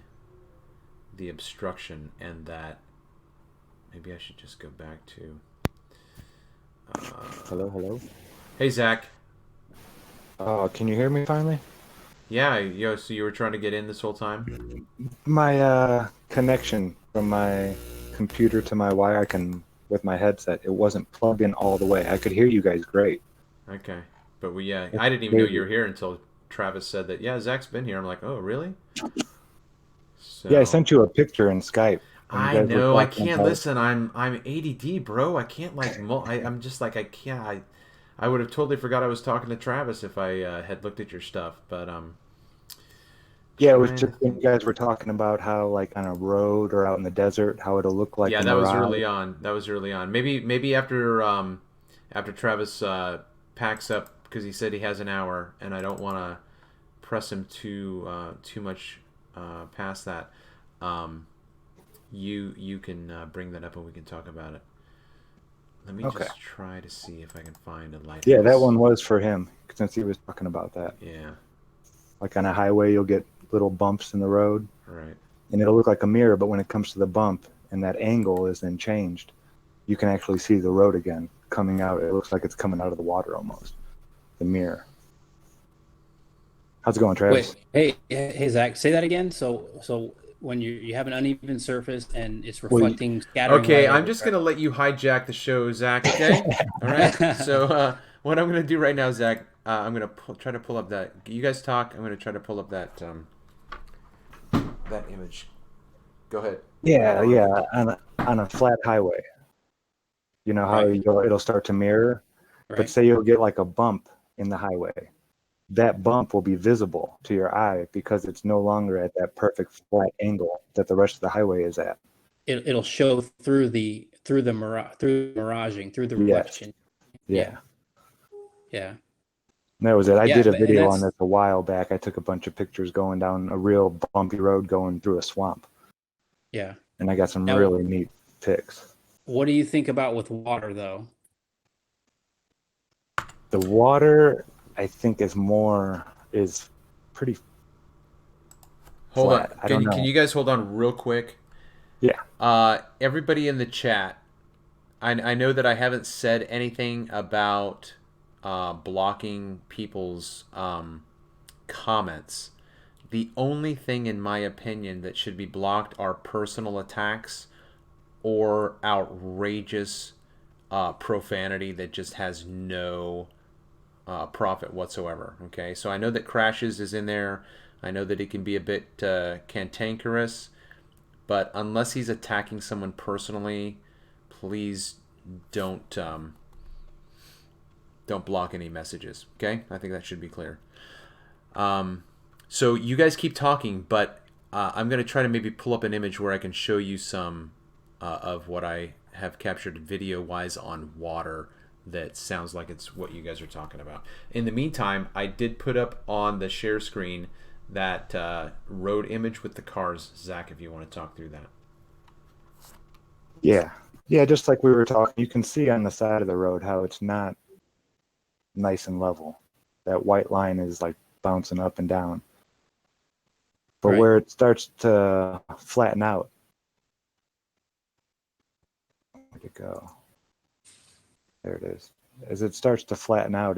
the obstruction, and that maybe I should just go back to. Hello, hello. Hey, Zach. Can you hear me finally? Yeah, so you were trying to get in this whole time? My connection from my computer to my wire, I can with my headset. It wasn't plugged in all the way. I could hear you guys great. Okay. But yeah, It's I didn't even know you crazy. were here until Travis said that, yeah, Zach's been here. I'm like, oh, really? Yeah, I So, sent you a picture in Skype, and you I guys were know I talking can't about. listen. I'm ADD, bro. I can't like, I'm just like, I can't. I would have totally forgot I was talking to Travis if I had looked at your stuff. But Yeah, it was trying just to when you think. guys were talking about how, like, on a road or out in the desert, how it'll look like Yeah, the that was Mirage. early on. That was early on. Maybe after Travis packs up because he said he has an hour, and I don't want to press him too much past that. Um, you can bring that up and we can talk about it. Let me Okay. just try to see if I can find a Yeah, that lighthouse. one was for him since he was talking about that. Yeah, Like on a highway, you'll get little bumps in the road, right. and it'll look like a mirror, but when it comes to the bump and that angle is then changed, you can actually see the road again coming out. It looks like it's coming out of the water almost, the mirror. How's it going, Travis? Wait, hey, Zach, say that again. So when you have an uneven surface and it's Well, you, reflecting, scattering Okay, light I'm over, just gonna let you hijack the show, Zach. Okay, all right. right? So what I'm gonna do right now, Zach, I'm gonna try to pull up that. You guys talk. I'm gonna try to pull up that image. Go ahead. yeah, Go on. yeah, on a flat highway, you know how Right, it'll start to mirror, but right. say you'll get like a bump in the highway. That bump will be visible to your eye because it's no longer at that perfect flat angle that the rest of the highway is at. It'll show through the miraging, through the Yes, reflection. Yeah, yeah. yeah, And that was it. I yeah. did a But and video on that's this a while back. I took a bunch of pictures going down a real bumpy road going through a swamp, yeah. and I got some Now, really neat pics. what do you think about with water though? The water, I think, is pretty Hold on. flat. I don't Can know. you guys hold on real quick? Yeah, Everybody in the chat, I know that I haven't said anything about blocking people's comments. The only thing, in my opinion, that should be blocked are personal attacks or outrageous profanity that just has no profit whatsoever. Okay, so I know that crashes is in there. I know that it can be a bit cantankerous, but unless he's attacking someone personally, please don't don't block any messages. Okay, I think that should be clear. So you guys keep talking, but I'm going to try to maybe pull up an image where I can show you some of what I have captured video wise on water that sounds like it's what you guys are talking about. In the meantime, I did put up on the share screen that road image with the cars. Zach, if you want to talk through that. yeah, yeah. Just like we were talking, you can see on the side of the road how it's not nice and level. That white line is like bouncing up and down. But Right. where it starts to flatten out, where'd it go? There it is. As it starts to flatten out,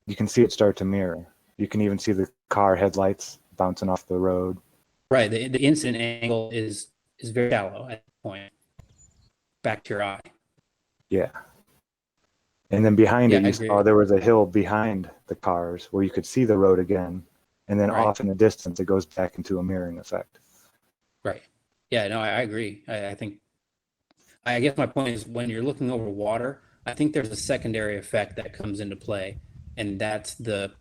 you can see it start to mirror. You can even see the car headlights bouncing off the road. Right. The incident angle is very shallow at that point. Back to your eye. Yeah. And then behind Yeah, it, I you agree. saw there was a hill behind the cars where you could see the road again. And then Right. off in the distance, it goes back into a mirroring effect. Right. Yeah, no, I agree. I think I guess my point is when you're looking over water, I think there's a secondary effect that comes into play, and that's the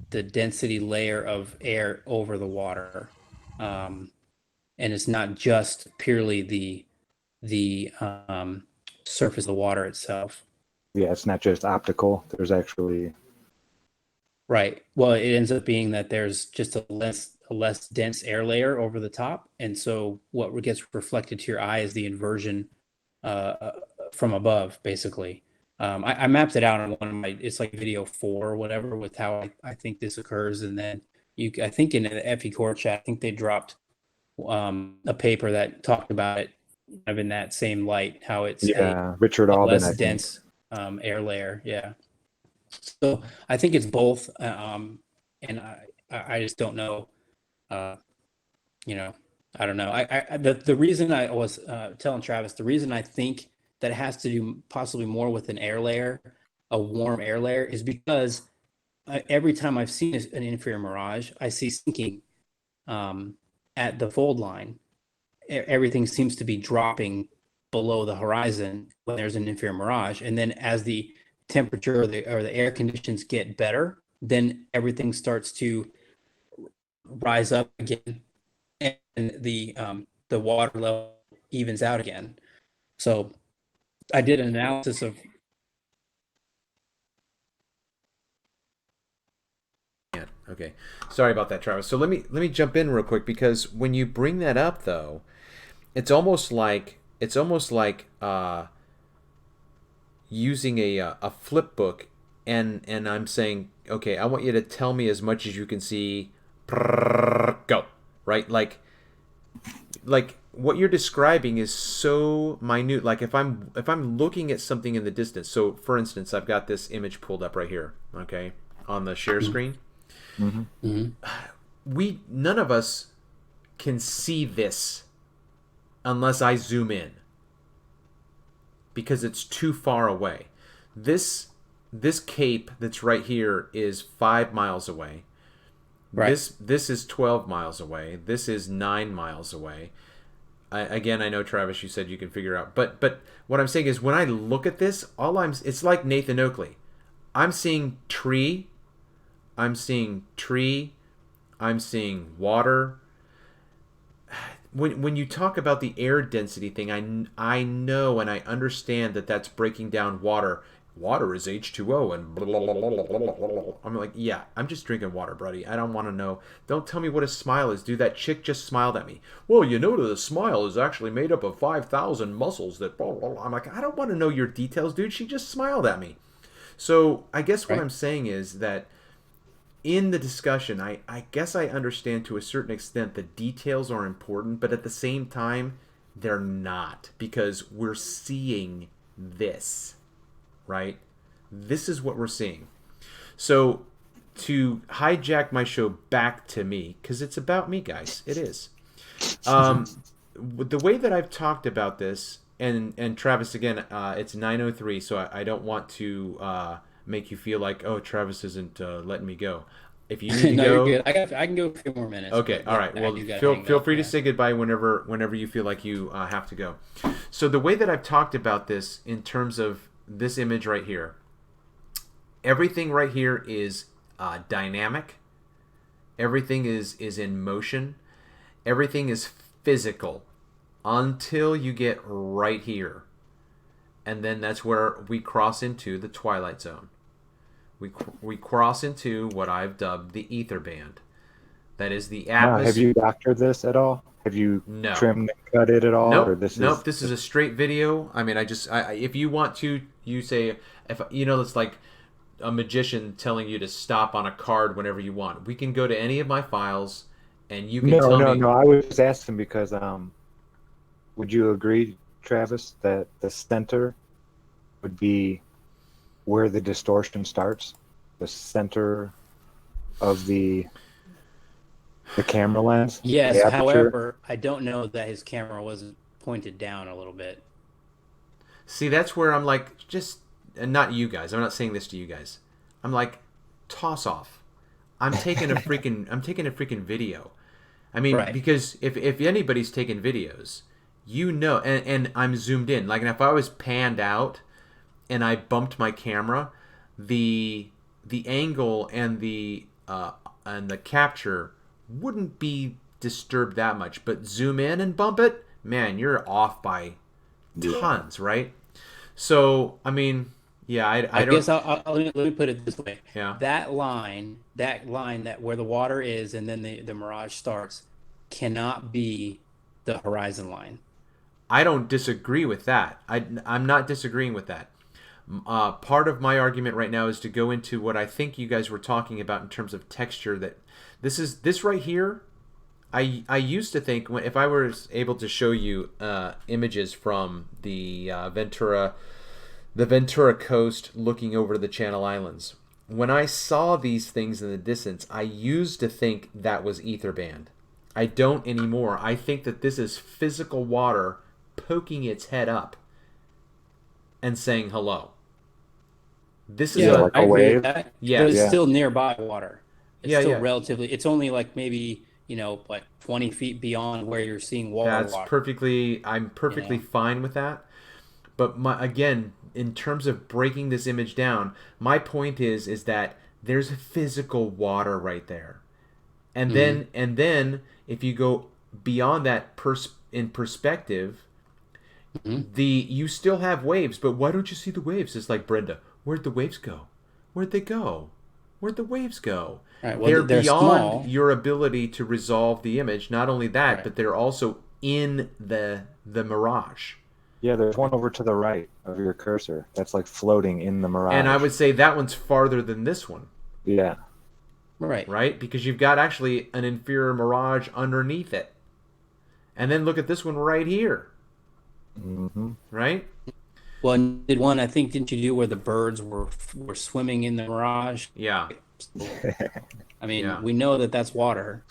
density layer of air over the water. And it's not just purely the surface of the water itself. Yeah, it's not just optical. There's actually Right. Well, it ends up being that there's just a less dense air layer over the top, and so what gets reflected to your eye is the inversion from above, basically. I mapped it out on one of my. It's like video 4 or whatever with how I think this occurs, and then I think in the FE Core chat, I think they dropped a paper that talked about it kind of in that same light, how it's Richard a Alden, less I think. dense air layer. Yeah. So I think it's both, and I just don't know. Uh, you know, I don't know. The reason I was telling Travis, the reason I think that it has to do possibly more with an air layer, a warm air layer, is because every time I've seen an infrared mirage, I see sinking um, at the fold line. Everything seems to be dropping below the horizon when there's an infrared mirage, and then as the temperature or the air conditions get better, then everything starts to rise up again, and the water level evens out again. So I did an analysis of. Okay, sorry about that, Travis. So let me jump in real quick, because when you bring that up, though, it's almost like using a flip book, and I'm saying, okay, I want you to tell me as much as you can see. Go, right? Like what you're describing is so minute. Like if I'm looking at something in the distance. So for instance, I've got this image pulled up right here, okay, on the share screen. Mhm. None of us can see this unless I zoom in, because it's too far away. This cape that's right here is 5 miles away. Right. This is 12 miles away. This is 9 miles away. Again, I know, Travis, you said you can figure out, but what I'm saying is, when I look at this, it's like Nathan Oakley. I'm seeing tree, I'm seeing water. When you talk about the air density thing, I know and I understand that that's breaking down water. Water is H2O and blah, blah, blah, blah, blah, blah, blah. I'm like, yeah, I'm just drinking water, buddy. I don't want to know. Don't tell me what a smile is. Dude, that chick just smiled at me. Well, you know that a smile is actually made up of 5,000 muscles that blah, blah, blah. I'm like, I don't want to know your details, dude. She just smiled at me. So I guess what Right. I'm saying is that in the discussion, I guess I understand to a certain extent the details are important, but at the same time, they're not, because we're seeing this, right? This is what we're seeing. So to hijack my show back to me, because it's about me, guys, it is. The way that I've talked about this, and Travis, again, it's 9:03, so I don't want to make you feel like, oh, Travis isn't letting me go. If you need to No, go, you're good. I can go a few more minutes. okay, But all yeah, right. I Well, do gotta feel hang feel up, free to yeah. say goodbye whenever you feel like you have to go. So the way that I've talked about this in terms of this image right here, everything right here is dynamic. Everything is in motion. Everything is physical until you get right here, and then that's where we cross into the twilight zone. We cross into what I've dubbed the ether band. That is the Now, have atmosphere. you doctored this at all? Have you No. trimmed and cut it at all, or Nope. this Nope. is This is a straight video. I mean, if you want to, you say, if you know, it's like a magician telling you to stop on a card whenever you want. We can go to any of my files, and you can no, tell no, me. no? I was just asking because would you agree, Travis, that the center would be where the distortion starts? The center of the camera lens, Yes. the aperture. However, I don't know that his camera wasn't pointed down a little bit. See, that's where I'm like, just, and not you guys. I'm not saying this to you guys. I'm like, toss off. I'm taking a freaking video. I mean, Right. because if anybody's taking videos, you know, and I'm zoomed in. Like, if I was panned out and I bumped my camera, the angle and the capture wouldn't be disturbed that much. But zoom in and bump it, man, you're off by Yeah. tons, right? So, I mean, yeah, I I don't. guess let me put it this way. Yeah, That line that where the water is and then the mirage starts cannot be the horizon line. I don't disagree with that. I'm not disagreeing with that. Part of my argument right now is to go into what I think you guys were talking about in terms of texture. That this right here. I used to think if I was able to show you images from the Ventura coast looking over the Channel Islands. When I saw these things in the distance, I used to think that was ether band. I don't anymore. I think that this is physical water poking its head up and saying hello. This is Yeah, Yeah, like I a agree with wave. that. But yes. it's Yeah. still nearby water. It's Yeah, still yeah. relatively, it's only like maybe, like 20 feet beyond where you're seeing That's water, perfectly I'm you perfectly know? fine with that. But again, in terms of breaking this image down, my point is that there's physical water right there. And Hmm. then if you go beyond that in perspective, Hmm. you still have waves, but why don't you see the waves? It's like, Brenda, where'd the waves go? Where'd they go? Where'd the waves go? Right. Well, They're they're beyond small. your ability to resolve the image. Not only that, Right. but they're also in the mirage. Yeah, there's one over to the right of your cursor that's like floating in the And I mirage. would say that one's farther than this one, Yeah. Right. right? Because you've got actually an inferior mirage underneath it. And then look at this one right here, Hmm. right? Well, and did one, I think, didn't you do where the birds were swimming in the mirage? Yeah, I mean, yeah. we know that that's water.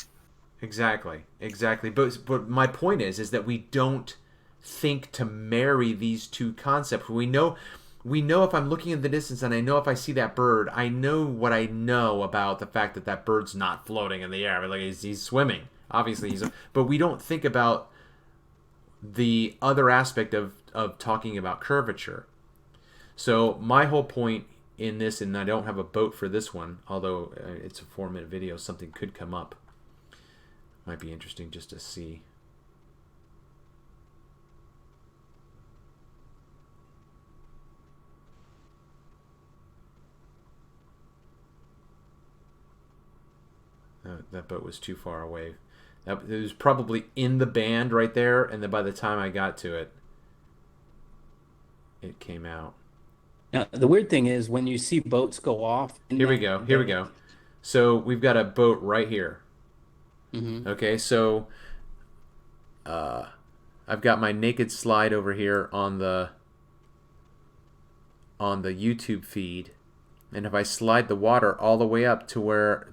Exactly, exactly. But my point is that we don't think to marry these two concepts. We know if I'm looking in the distance and I know if I see that bird, I know what I know about the fact that that bird's not floating in the air. But like he's swimming. Obviously but we don't think about the other aspect of talking about curvature. So my whole point in this, and I don't have a boat for this one, although it's a 4-minute video, something could come up. Might be interesting just to see. That boat was too far away. It was probably in the band right there, and then by the time I got to it, it came out. Now, the weird thing is when you see boats go off in Here we that, go. Here we go. So we've got a boat right here. Mhm. Okay, so I've got my naked slide over here on the YouTube feed, and if I slide the water all the way up to where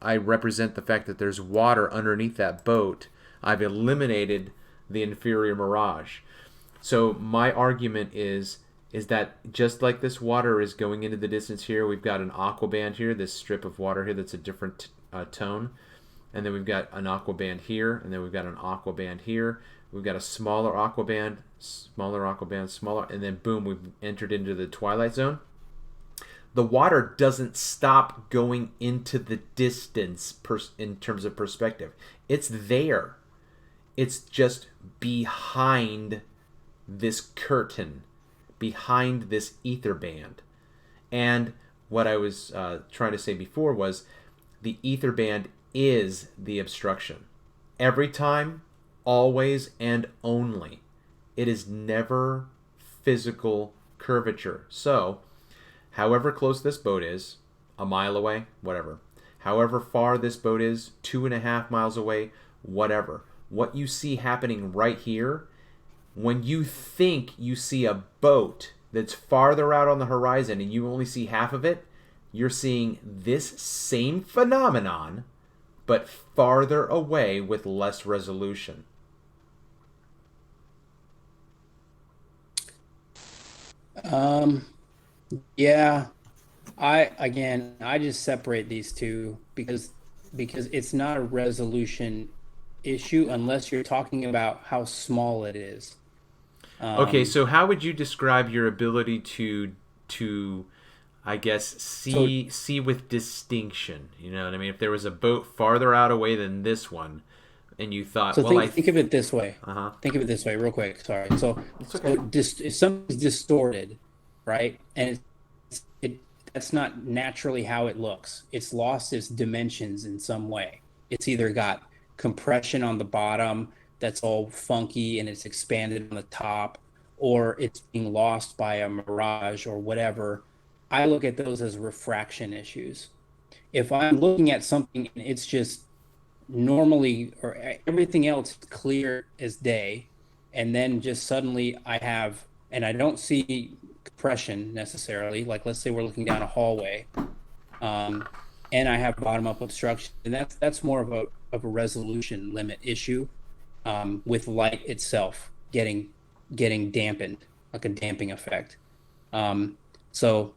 I represent the fact that there's water underneath that boat, I've eliminated the inferior mirage. So my argument is that just like this water is going into the distance here, we've got an aqua band here, this strip of water here that's a different tone, and then we've got an aqua band here, and then we've got an aqua band here. We've got a smaller aqua band, smaller aqua band, smaller, and then boom, we've entered into the twilight zone. The water doesn't stop going into the distance in terms of perspective. It's there. It's just behind this curtain, behind this ether band. And what I was trying to say before was the ether band is the obstruction. Every time, always, and only. It is never physical curvature. So, however close this boat is, a mile away, whatever. However far this boat is, 2.5 miles away, whatever. What you see happening right here, when you think you see a boat that's farther out on the horizon and you only see half of it, you're seeing this same phenomenon, but farther away with less resolution. Um, yeah, I just separate these two because it's not a resolution issue unless you're talking about how small it is. Okay, Um, so how would you describe your ability to I guess so see with distinction? You know what I mean? If there was a boat farther out away than this one, and you thought, So well, think of it this way. uh-huh. Think of it this way, real quick. Sorry. So It's okay. if something's distorted, right, and it that's not naturally how it looks. It's lost its dimensions in some way. It's either got compression on the bottom that's all funky and it's expanded on the top, or it's being lost by a mirage or whatever. I look at those as refraction issues. If I'm looking at something and it's just normally or everything else clear as day, and then just suddenly I have, and I don't see compression necessarily, like let's say we're looking down a hallway, um, and I have bottom up obstruction, and that's more of a resolution limit issue, with light itself getting dampened, like a damping effect. So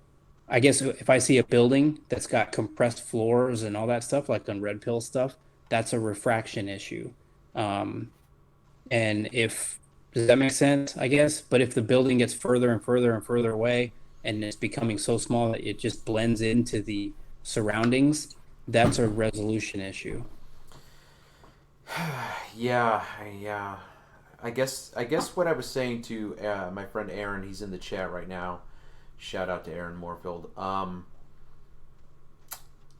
I guess if I see a building that's got compressed floors and all that stuff, like on red pill stuff, that's a refraction issue. Um, and if does that make sense? I guess. But if the building gets further and further and further away, and it's becoming so small that it just blends into the surroundings, that's a resolution issue. Yeah. I guess what I was saying to my friend Aaron, he's in the chat right now. Shout out to Aaron Moorfield.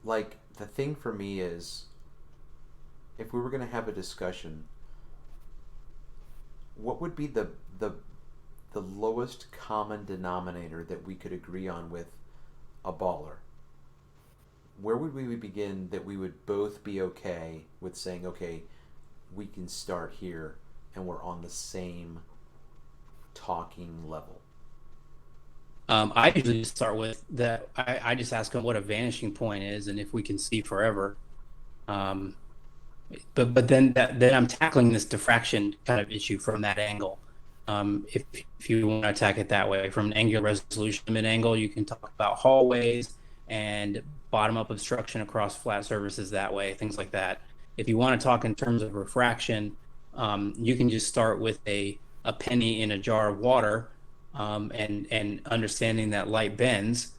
Like the thing for me is, if we were going to have a discussion, what would be the lowest common denominator that we could agree on with a baller? Where would we begin that we would both be okay with saying, okay, we can start here and we're on the same talking level? I usually start with that. I just ask them what a vanishing point is and if we can see forever. Um, but then I'm tackling this diffraction kind of issue from that angle. If you want to attack it that way, from an angular resolution limit angle, you can talk about hallways and bottom up obstruction across flat surfaces that way, things like that. If you want to talk in terms of refraction, you can just start with a penny in a jar of water, and understanding that light bends,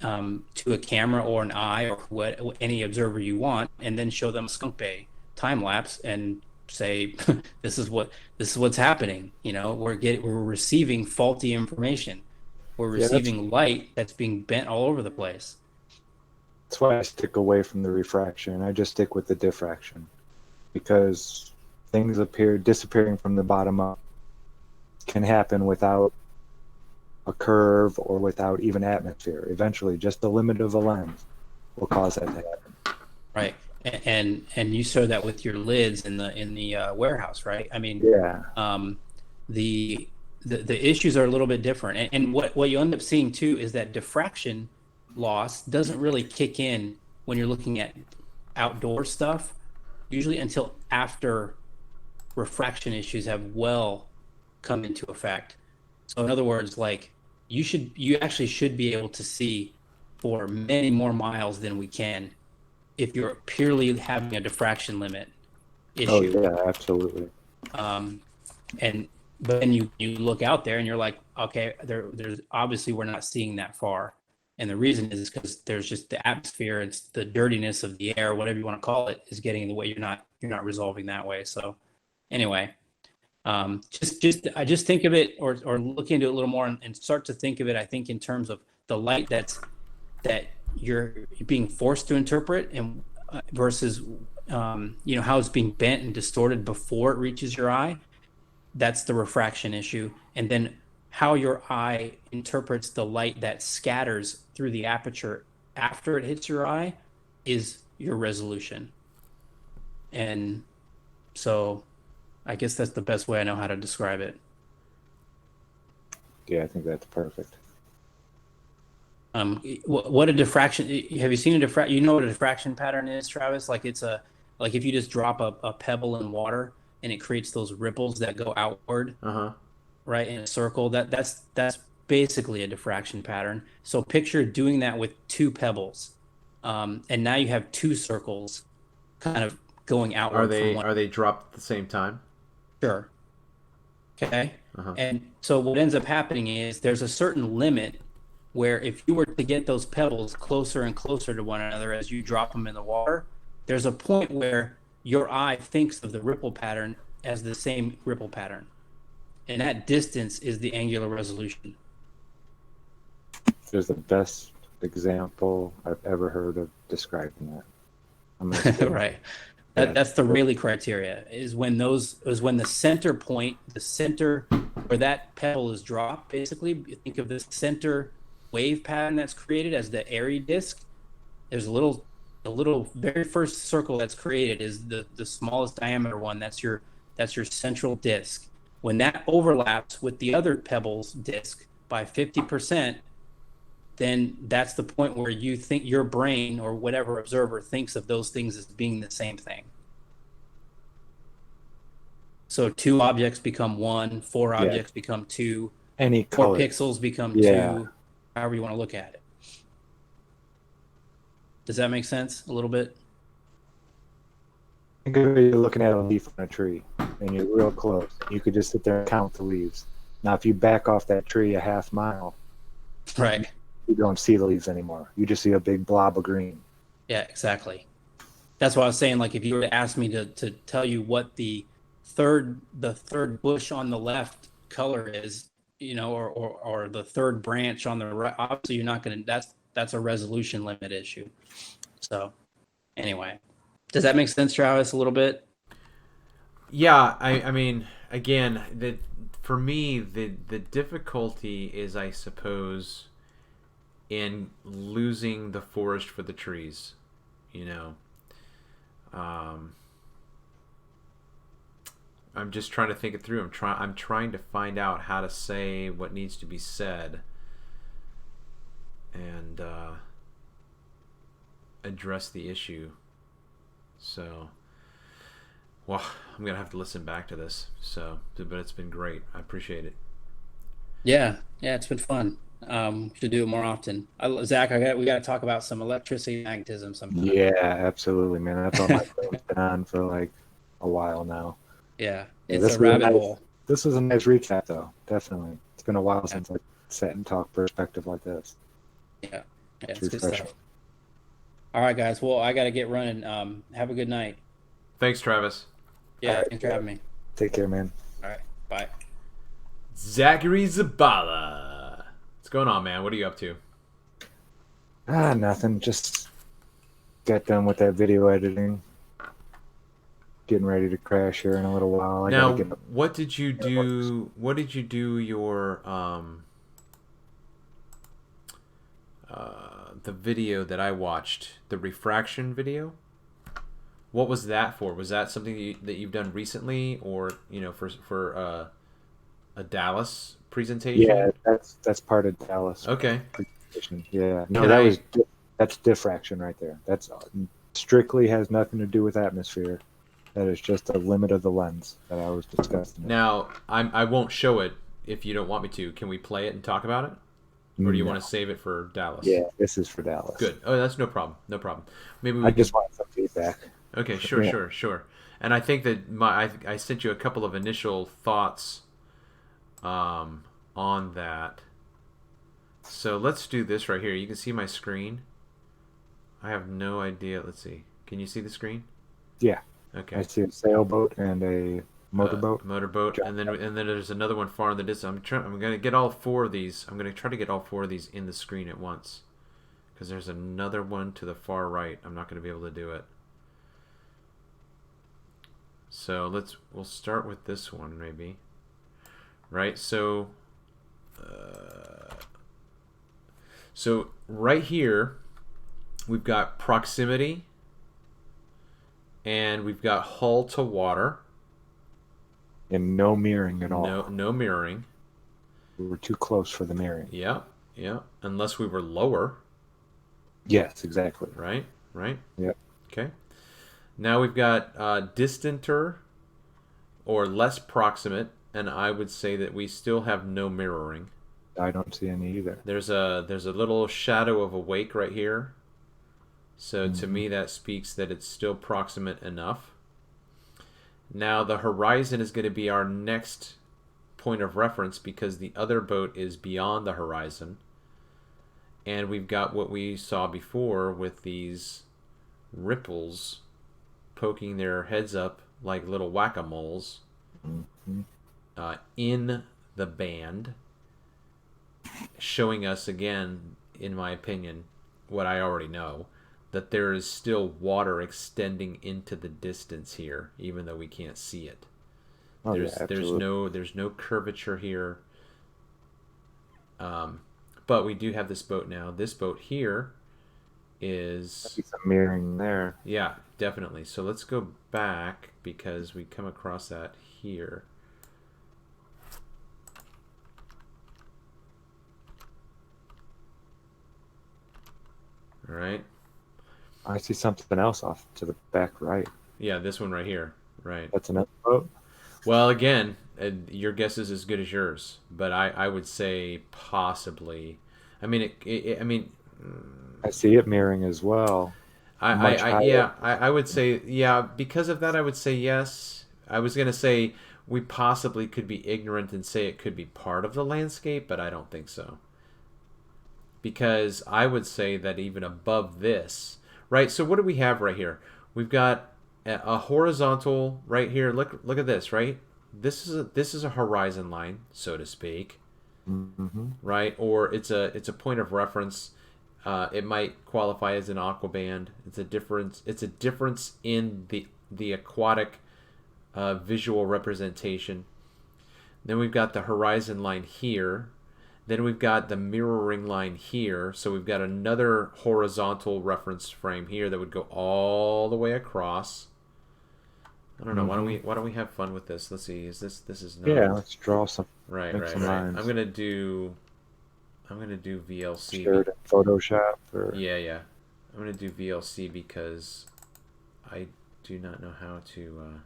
to a camera or an eye or what any observer you want, and then show them a skunk bay time lapse and say, this is what's happening. We're receiving faulty information. We're Yeah, receiving light that's being bent all over the place. that's why I stick away from the refraction. I just stick with the diffraction, because things disappearing from the bottom up can happen without a curve or without even atmosphere. Eventually, just the limit of a lens will cause that to happen. Right. And you saw that with your lids in the warehouse, right? I mean, Yeah. The issues are a little bit different, and what you end up seeing too is that diffraction loss doesn't really kick in when you're looking at outdoor stuff, usually until after refraction issues have well come into effect. So in other words, like you actually should be able to see for many more miles than we can if you're purely having a diffraction limit issue. Oh yeah, absolutely. And but then you look out there and you're like, okay, there's obviously we're not seeing that far, and the reason is because there's just the atmosphere, it's the dirtiness of the air, whatever you want to call it, is getting in the way. You're not resolving that way. So anyway, I just think of it, or look into it a little more, and start to think of it, I think, in terms of the light that you're being forced to interpret, and versus how it's being bent and distorted before it reaches your eye. That's the refraction issue. And then how your eye interprets the light that scatters through the aperture after it hits your eye is your resolution. And so I guess that's the best way I know how to describe it. Yeah, I think that's perfect. What a diffraction, have you seen a diffraction? You know what a diffraction pattern is, Travis? Like like if you just drop a pebble in water and it creates those ripples that go outward, right, in a circle. That's basically a diffraction pattern. So picture doing that with two pebbles, and now you have two circles, kind of going outward. Are they dropped at the same time? Sure. Okay. And so what ends up happening is there's a certain limit where if you were to get those pebbles closer and closer to one another as you drop them in the water, there's a point where your eye thinks of the ripple pattern as the same ripple pattern. And that distance is the angular resolution. There's the best example I've ever heard of describing that. I'm gonna steal Right. that. That's the Rayleigh criteria, is when the center point, the center where that pebble is dropped, basically, you think of the center wave pattern that's created as the airy disk. There's the little very first circle that's created is the smallest diameter one. That's your central disk. When that overlaps with the other pebble's disk by 50%, then that's the point where you think your brain or whatever observer thinks of those things as being the same thing. So 2 objects become 1, 4 Yeah. objects become 2, Any 4 color. pixels become Yeah. 2, however you want to look at it. Does that make sense a little bit? Think of it, you're looking at a leaf on a tree, and you're real close. You could just sit there and count the leaves. Now, if you back off that tree a half mile, Right. you don't see the leaves anymore. You just see a big blob of green. Yeah, exactly. That's why I was saying, like, if you were to ask me to tell you what the third bush on the left color is, or the third branch on the right, obviously you're not going to, that's a resolution limit issue. So anyway, does that make sense, Travis, a little bit? Yeah, I mean, again, for me, the difficulty is, I suppose, in losing the forest for the trees. I'm just trying to think it through. I'm trying to find out how to say what needs to be said and address the issue. So, well, I'm gonna have to listen back to this. So, but it's been great. I appreciate it. Yeah, it's been fun. Should do it more often. Zach, we got to talk about some electricity and magnetism sometime. Yeah, absolutely, man. That's all my brain's been on for like a while now. Yeah, Yeah, it's this a was a rabbit nice- hole. This was a nice recap, though. Definitely. It's been a while since I sat and talked perspective like this. Yeah, it's It's good refreshing. stuff. All right, guys. Well, I got to get running. Have a good night. Thanks, Travis. Yeah, All right. thanks for having me. Take care, man. All right, bye. Zachary Zabala. What's going on, man? What are you up to? Nothing. Just got done with that video editing. Getting ready to crash here in a little while. I Now, gotta get up. what did you do? What did you do your the video that I watched, the refraction video? What was that for? Was that something that you've done recently, or for a Dallas presentation? Yeah, that's part of Dallas. Okay. Presentation. Yeah. No, Can that I- was that's diffraction right there. That's strictly has nothing to do with atmosphere. That is just a limit of the lens that I was discussing. Now, I won't show it if you don't want me to. Can we play it and talk about it, or do you No. want to save it for Dallas? Yeah, this is for Dallas. Good. Oh, that's no problem. No problem. Maybe we I can. just want some feedback. Okay, sure, Yeah. sure. And I think that I sent you a couple of initial thoughts on that. So let's do this right here. You can see my screen. I have no idea. Let's see. Can you see the screen? Yeah. Okay. I see a sailboat and a motorboat. Motorboat, and then there's another one far in the distance. I'm gonna get all 4 of these. I'm gonna try to get all 4 of these in the screen at once, because there's another one to the far right. I'm not gonna be able to do it. So we'll start with this one maybe. Right. So right here we've got proximity. And we've got hull to water. And no mirroring at all. No mirroring. We were too close for the mirroring. Yeah. Unless we were lower. Yes, exactly. Right. Yep. Okay. Now we've got distanter or less proximate, and I would say that we still have no mirroring. I don't see any either. There's a little shadow of a wake right here. So to me, that speaks that it's still proximate enough. Now the horizon is going to be our next point of reference, because the other boat is beyond the horizon. And we've got what we saw before with these ripples poking their heads up like little whack-a-moles in the band, showing us again, in my opinion, what I already know, that there is still water extending into the distance here, even though we can't see it. Oh, There's yeah, absolutely. there's no curvature here. But we do have this boat now. This boat here is, Some mirroring there. yeah, definitely. So let's go back because we come across that here. All right. I see something else off to the back right. Yeah, this one right here. Right. That's another boat. Well, again, your guess is as good as yours, but I would say possibly. I mean, I mean, I see it mirroring as well. Much higher. yeah, I would say, yeah, because of that, I would say yes. I was gonna say we possibly could be ignorant and say it could be part of the landscape, but I don't think so. Because I would say that even above this, right? So what do we have right here? We've got a horizontal right here. Look at this, right? This is a horizon line, so to speak, Mm-hmm. right? Or it's a point of reference. It might qualify as an aquaband. It's a difference. It's a difference in the aquatic visual representation. Then we've got the horizon line here. Then we've got the mirroring line here. So we've got another horizontal reference frame here that would go all the way across. I don't know. Why don't we have fun with this? Let's see. This is not Yeah, let's draw some. right, Make right, some right. lines. I'm gonna do VLC. Share it in Photoshop or Yeah, yeah. I'm gonna do VLC because I do not know how to.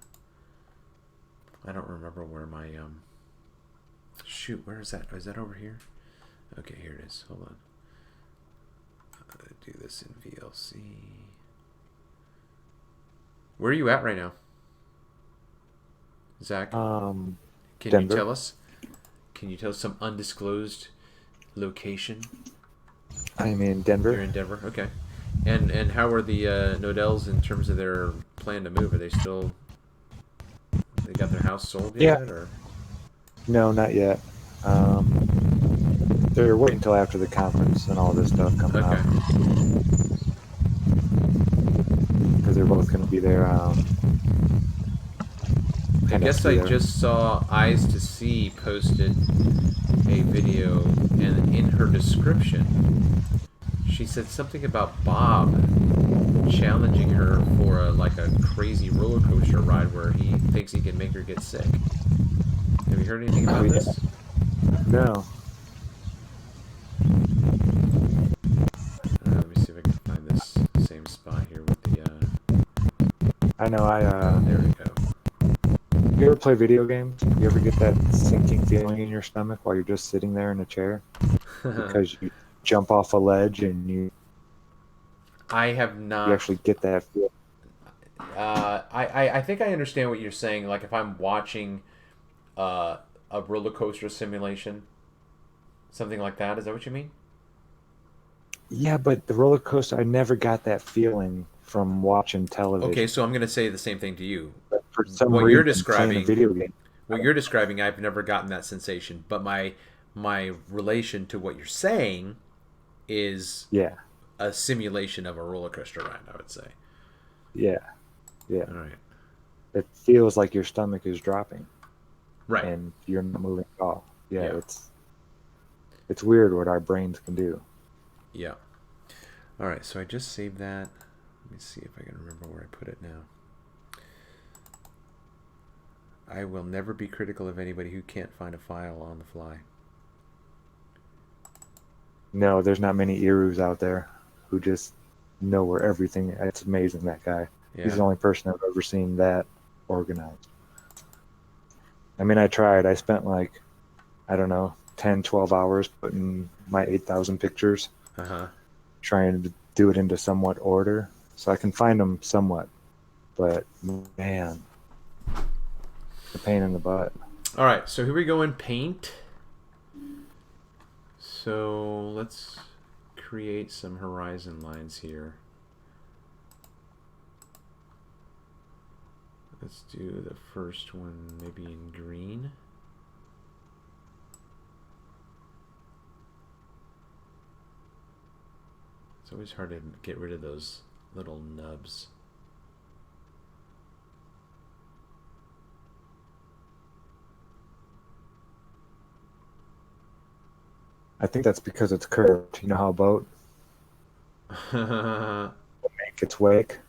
I don't remember where my Shoot, where is that? Oh, is that over here? Okay, here it is. Hold on. I'm gonna do this in VLC. Where are you at right now, Zach? Can you Denver. tell us? Can you tell us some undisclosed location? I'm in You're Denver. in Denver, okay. And how are the Nodells in terms of their plan to move? Are they still? They got their house sold Yeah. yet, or? No, not yet. They're waiting until after the conference and all this stuff coming Okay. up because they're both going to be there. I guess I there. just saw Eyes to See posted a video, and in her description, she said something about Bob challenging her for a crazy roller coaster ride where he thinks he can make her get sick. Have you heard anything about yeah. this? No. Let me see if I can find this same spot here with the. I know. There we go. You ever play video games? You ever get that sinking feeling in your stomach while you're just sitting there in a chair because you jump off a ledge and you I have not. actually get that feel? I think I understand what you're saying. Like if I'm watching a roller coaster simulation, something like that. Is that what you mean? Yeah, but the roller coaster, I never got that feeling from watching television. Okay, so I'm going to say the same thing to you. But for some What reason, you're playing a describing, video game. I've never gotten that sensation. But my relation to what you're saying is Yeah, a simulation of a roller coaster ride. I would say. yeah, yeah. All right. It feels like your stomach is dropping Right. and you're not moving at all. Yeah, Yeah. it's weird what our brains can do. Yeah. All right. So I just saved that. Let me see if I can remember where I put it now. I will never be critical of anybody who can't find a file on the fly. No, there's not many Irus out there who just know where everything. It's amazing, that guy. Yeah. He's the only person I've ever seen that organized. I mean, I tried. I spent I don't know, 10, 12 hours putting my 8,000 pictures, Uh-huh. trying to do it into somewhat order so I can find them somewhat. But man, the pain in the butt. All right. So here we go in Paint. So let's create some horizon lines here. Let's do the first one maybe in green. It's always hard to get rid of those little nubs. I think that's because it's curved. You know how a boat make its wake?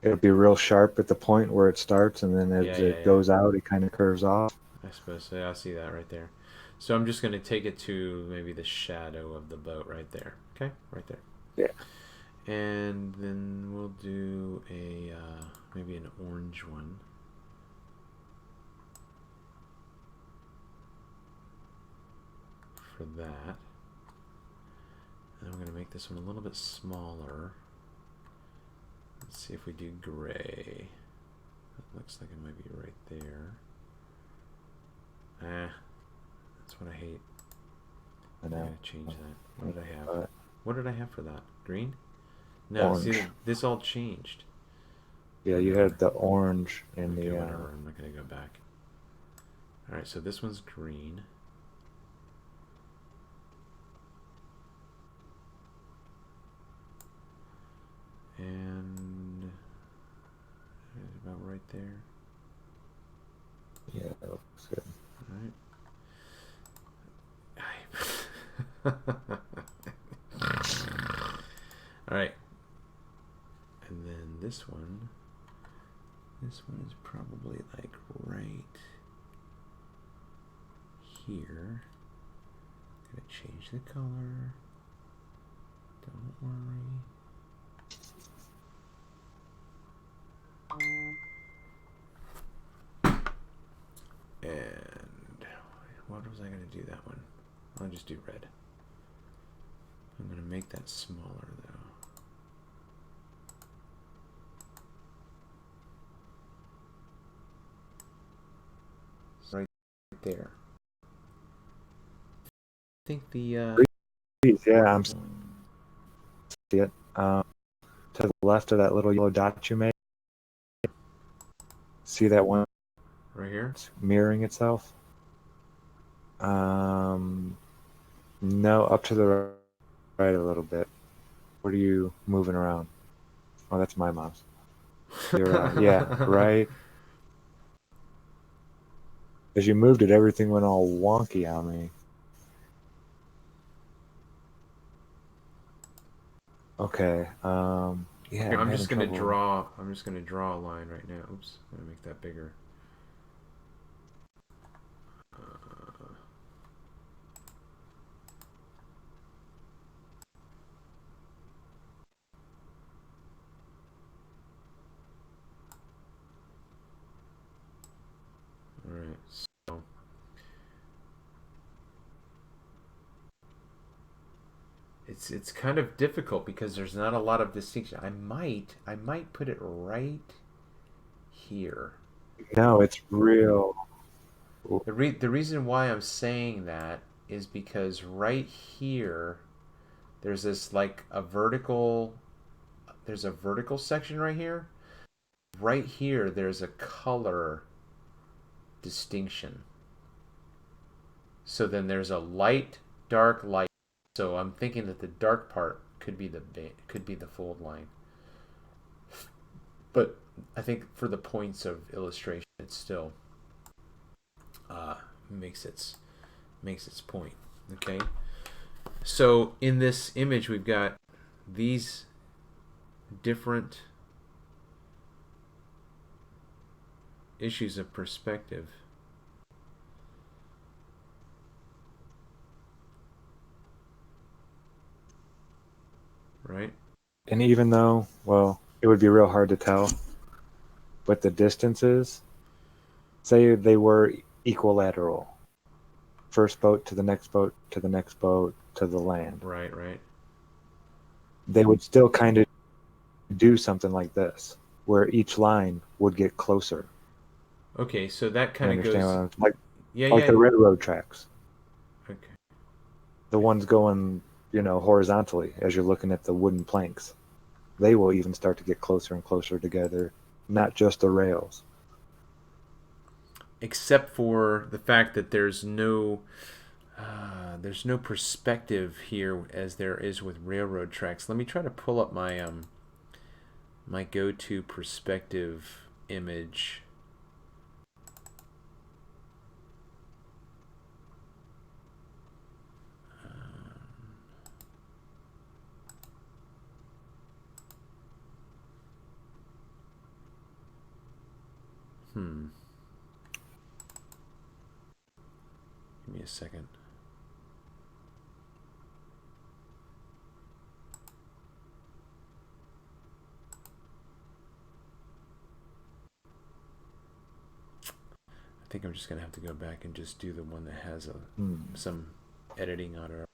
It'll be real sharp at the point where it starts, and then as it goes out, it kind of curves off. I suppose so. Yeah, I see that right there. So I'm just going to take it to maybe the shadow of the boat right there. Okay, right there. Yeah. And then we'll do a maybe an orange one. For that. And I'm going to make this one a little bit smaller. Let's see if we do gray. That looks like it might be right there. That's what I hate. I know. I'm going to change that. What did I have? What did I have for that? Green? No, Orange. see, this all changed. Yeah, you had the orange and Okay, the. whatever. I'm not going to go back. All right, so this one's green. And about right there. Yeah, that looks good. All right. All right. And then this one is probably like right here. Gonna change the color. Don't worry. And what was I going to do that one? I'll just do red. I'm going to make that smaller though. Right there. I think the Yeah, I'm see it. To the left of that little yellow dot you made. See that one right here? mirroring itself? No, up to the right a little bit. What are you moving around? Oh, that's my mouse. You're, yeah, right. As you moved it, everything went all wonky on me. Okay. Yeah. Here, I'm just gonna draw a line right now. Oops, I'm gonna make that bigger. All right, so it's kind of difficult because there's not a lot of distinction. I might put it right here. No, it's real. The reason why I'm saying that is because right here there's this like there's a vertical section right here. Right here there's a color distinction. So then there's a light, dark, light. So I'm thinking that the dark part could be the fold line. But I think for the points of illustration, it still makes its point. Okay. So in this image, we've got these different issues of perspective. Right? And even though, well, it would be real hard to tell what the distance is, say they were equilateral. First boat to the next boat to the next boat to the land. Right. They would still kind of do something like this, where each line would get closer. Okay, so that kind of goes like yeah. the railroad tracks. Okay. The ones going, horizontally as you're looking at the wooden planks. They will even start to get closer and closer together, not just the rails. except for the fact that there's no perspective here as there is with railroad tracks. Let me try to pull up my my go-to perspective image. Give me a second. I think I'm just gonna have to go back and just do the one that has some editing on it.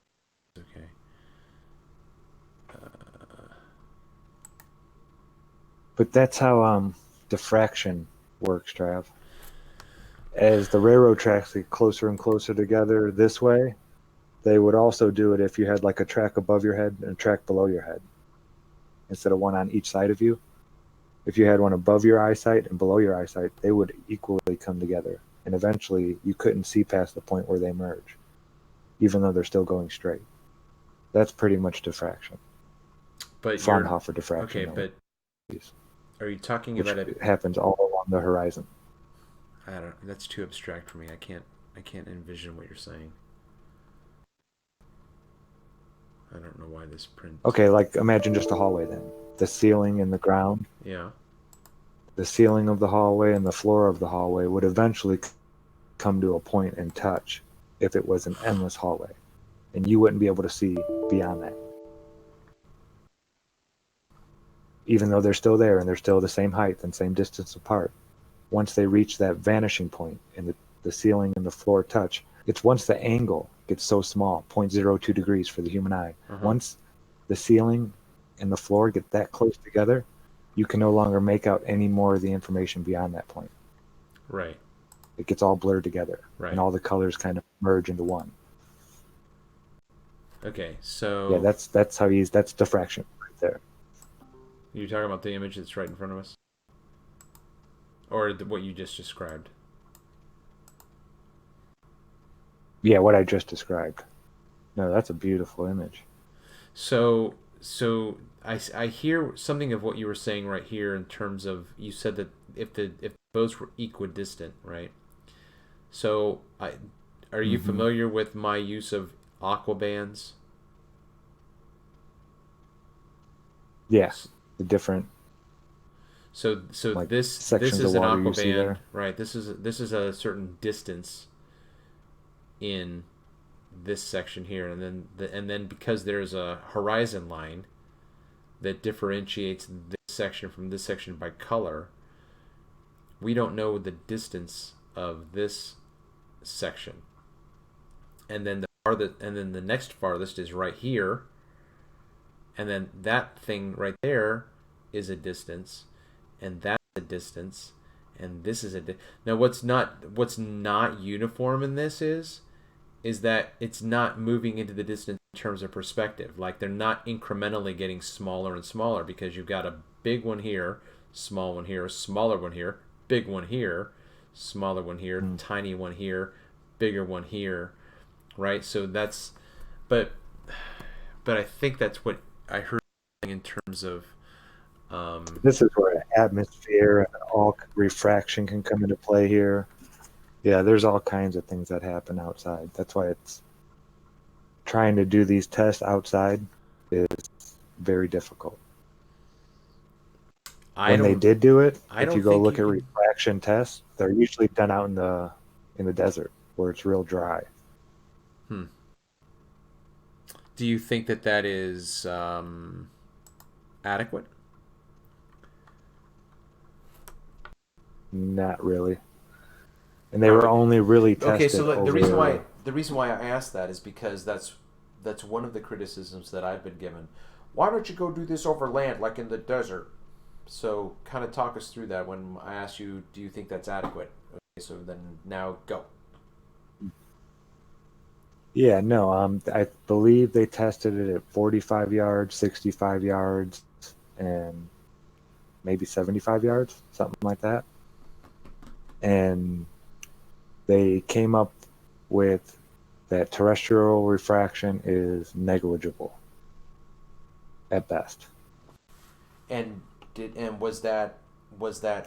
Okay. But that's how diffraction works, Trav. As the railroad tracks get closer and closer together this way, they would also do it if you had like a track above your head and a track below your head, instead of one on each side of you. If you had one above your eyesight and below your eyesight, they would equally come together. And eventually you couldn't see past the point where they merge, even though they're still going straight. That's pretty much diffraction. But Fraunhofer diffraction. Okay, but are you talking which about it? Happens all along the horizon. I don't. That's too abstract for me. I can't envision what you're saying. I don't know why this print. Okay, like imagine just a hallway then. The ceiling and the ground. Yeah. The ceiling of the hallway and the floor of the hallway would eventually come to a point and touch if it was an endless hallway. And you wouldn't be able to see beyond that. Even though they're still there and they're still the same height and same distance apart. Once they reach that vanishing point and the ceiling and the floor touch, it's once the angle gets so small, 0.02 degrees for the human eye. Once the ceiling and the floor get that close together, you can no longer make out any more of the information beyond that point. Right. It gets all blurred together. Right. And all the colors kind of merge into one. Okay, so yeah, that's how that's diffraction right there. You're talking about the image that's right in front of us? Or what you just described? Yeah, what I just described. No, that's a beautiful image. So I hear something of what you were saying right here in terms of, you said that if those were equidistant, right? So are you familiar with my use of aquabands? Yes, the different. So like this sections is of an water you see aquaband, there. right? This is a certain distance in this section here, and then because there's a horizon line that differentiates this section from this section by color, we don't know the distance of this section. And then the next farthest is right here, and then that thing right there is a distance, and that's a distance, and this is now what's not uniform in this is that it's not moving into the distance in terms of perspective. Like, they're not incrementally getting smaller and smaller, because you've got a big one here, small one here, smaller one here, big one here, smaller one here, tiny one here, bigger one here, right? So that's, but I think that's what I heard in terms of. This is where atmosphere and all refraction can come into play here. Yeah, there's all kinds of things that happen outside. That's why it's trying to do these tests outside is very difficult. When they did do it, if you go look at refraction tests, they're usually done out in the desert where it's real dry. Do you think that is adequate? Not really. And they were only really tested. Okay, so the reason why I asked that is because that's one of the criticisms that I've been given. Why don't you go do this over land, like in the desert? So kind of talk us through that when I asked you, do you think that's adequate? Okay, so then now go. Yeah, no, I believe they tested it at 45 yards, 65 yards, and maybe 75 yards, something like that. And they came up with that terrestrial refraction is negligible at best. And was that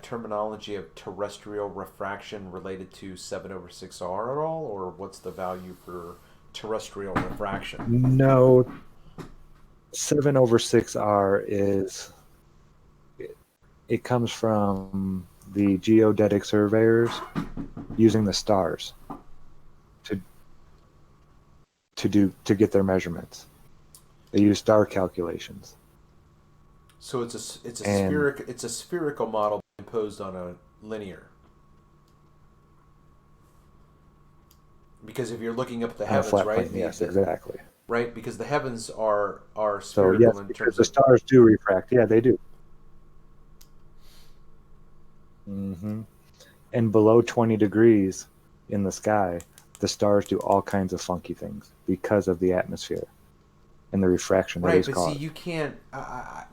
terminology of terrestrial refraction related to 7/6R at all, or what's the value for terrestrial refraction? No, 7/6R is it comes from the geodetic surveyors using the stars to get their measurements. They use star calculations. So it's a spherical model imposed on a linear. Because if you're looking up at the On a heavens, flat right? plane, yes, exactly. Right, because the heavens are So spherical yes, in because terms the of. stars do refract. Yeah, they do. hmm And below 20 degrees in the sky, the stars do all kinds of funky things because of the atmosphere and the refraction that Right, is but see, caused. you can't. I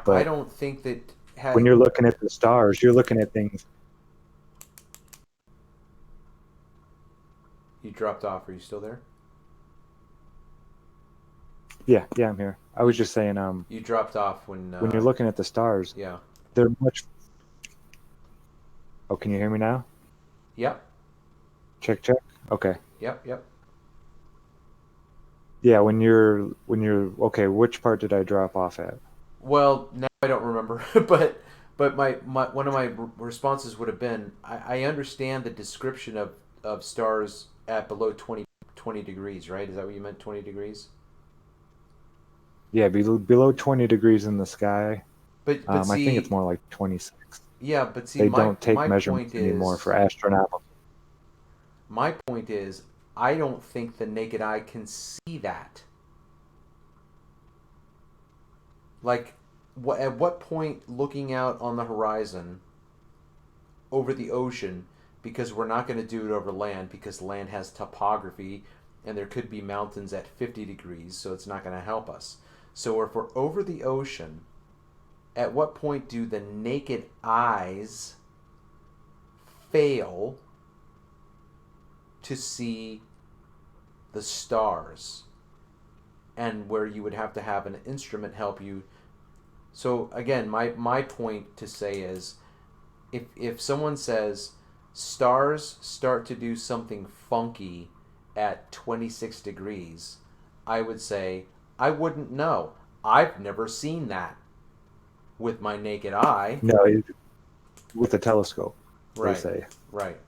But don't think that. when you're looking at the stars, you're looking at things. You dropped off. Are you still there? Yeah, I'm here. I was just saying, You dropped off when you're looking at the stars, Yeah. they're much. Oh, can you hear me now? Yep. Check, check. Okay. Yep. Yeah, when you're okay, which part did I drop off at? Well, now I don't remember, but my one of my responses would have been I understand the description of stars at below 20 degrees, right? Is that what you meant, 20 degrees? Yeah, below 20 degrees in the sky. But I think it's see, more like 26. yeah, but see, They my don't take my measurements point anymore is for astronomical. my point is I don't think the naked eye can see that. Like, at what point looking out on the horizon over the ocean, because we're not going to do it over land because land has topography and there could be mountains at 50 degrees, so it's not going to help us. So if we're over the ocean, at what point do the naked eyes fail to see the stars, and where you would have to have an instrument help you? So again, my point to say is, if someone says stars start to do something funky at 26 degrees, I would say I wouldn't know. I've never seen that with my naked eye. No, with a telescope, they Right. say. Right.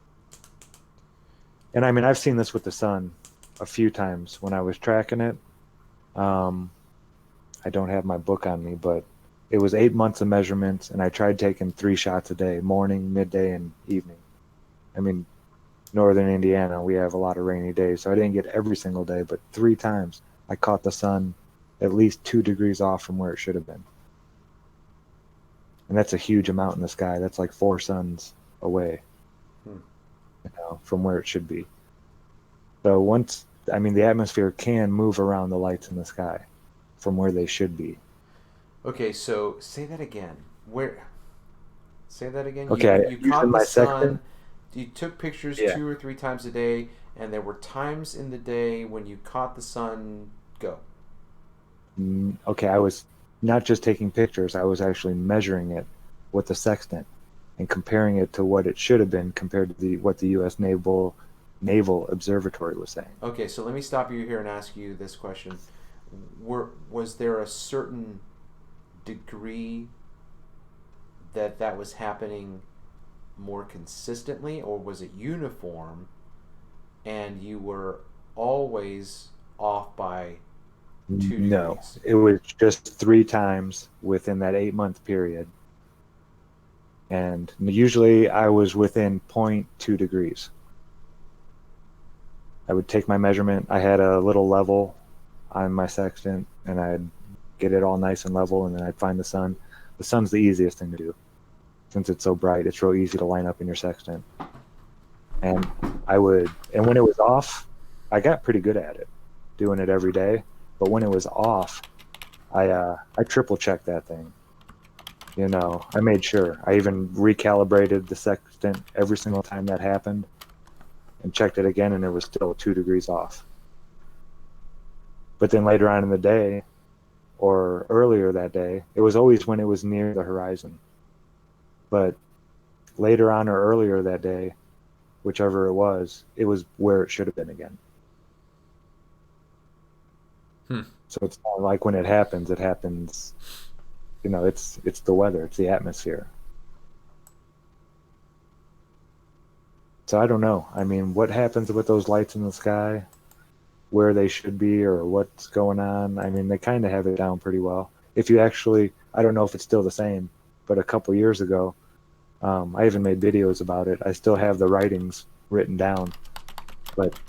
And I mean, I've seen this with the sun a few times when I was tracking it. I don't have my book on me, but it was 8 months of measurements, and I tried taking 3 shots a day, morning, midday, and evening. I mean, northern Indiana, we have a lot of rainy days, so I didn't get every single day, but 3 times I caught the sun at least 2 degrees off from where it should have been. And that's a huge amount in the sky. That's like 4 suns away, from where it should be. So the atmosphere can move around the lights in the sky from where they should be. Okay, so say that again. Say that again. Okay, You using caught the my sun. sextant? You took pictures Yeah. 2 or 3 times a day, and there were times in the day when you caught the sun. Go. Okay, I was not just taking pictures, I was actually measuring it with the sextant and comparing it to what it should have been compared to what the U.S. Naval Observatory was saying. Okay, so let me stop you here and ask you this question: was there a certain degree that was happening more consistently, or was it uniform, and you were always off by 2 No, degrees? it was just 3 times within that 8-month period. And usually I was within 0.2 degrees. I would take my measurement. I had a little level on my sextant, and I'd get it all nice and level, and then I'd find the sun. The sun's the easiest thing to do. Since it's so bright, it's real easy to line up in your sextant. And when it was off, I got pretty good at it, doing it every day. But when it was off, I triple checked that thing. I made sure. I even recalibrated the sextant every single time that happened. and checked it again, and it was still 2 degrees off. But then later on in the day, or earlier that day, it was always when it was near the horizon. But later on or earlier that day, whichever it was where it should have been again. So it's not like when it happens, it's the weather, it's the atmosphere. So I don't know. I mean, what happens with those lights in the sky, where they should be or what's going on? I mean, they kind of have it down pretty well. If you actually, I don't know if it's still the same, but a couple years ago, I even made videos about it. I still have the writings written down. But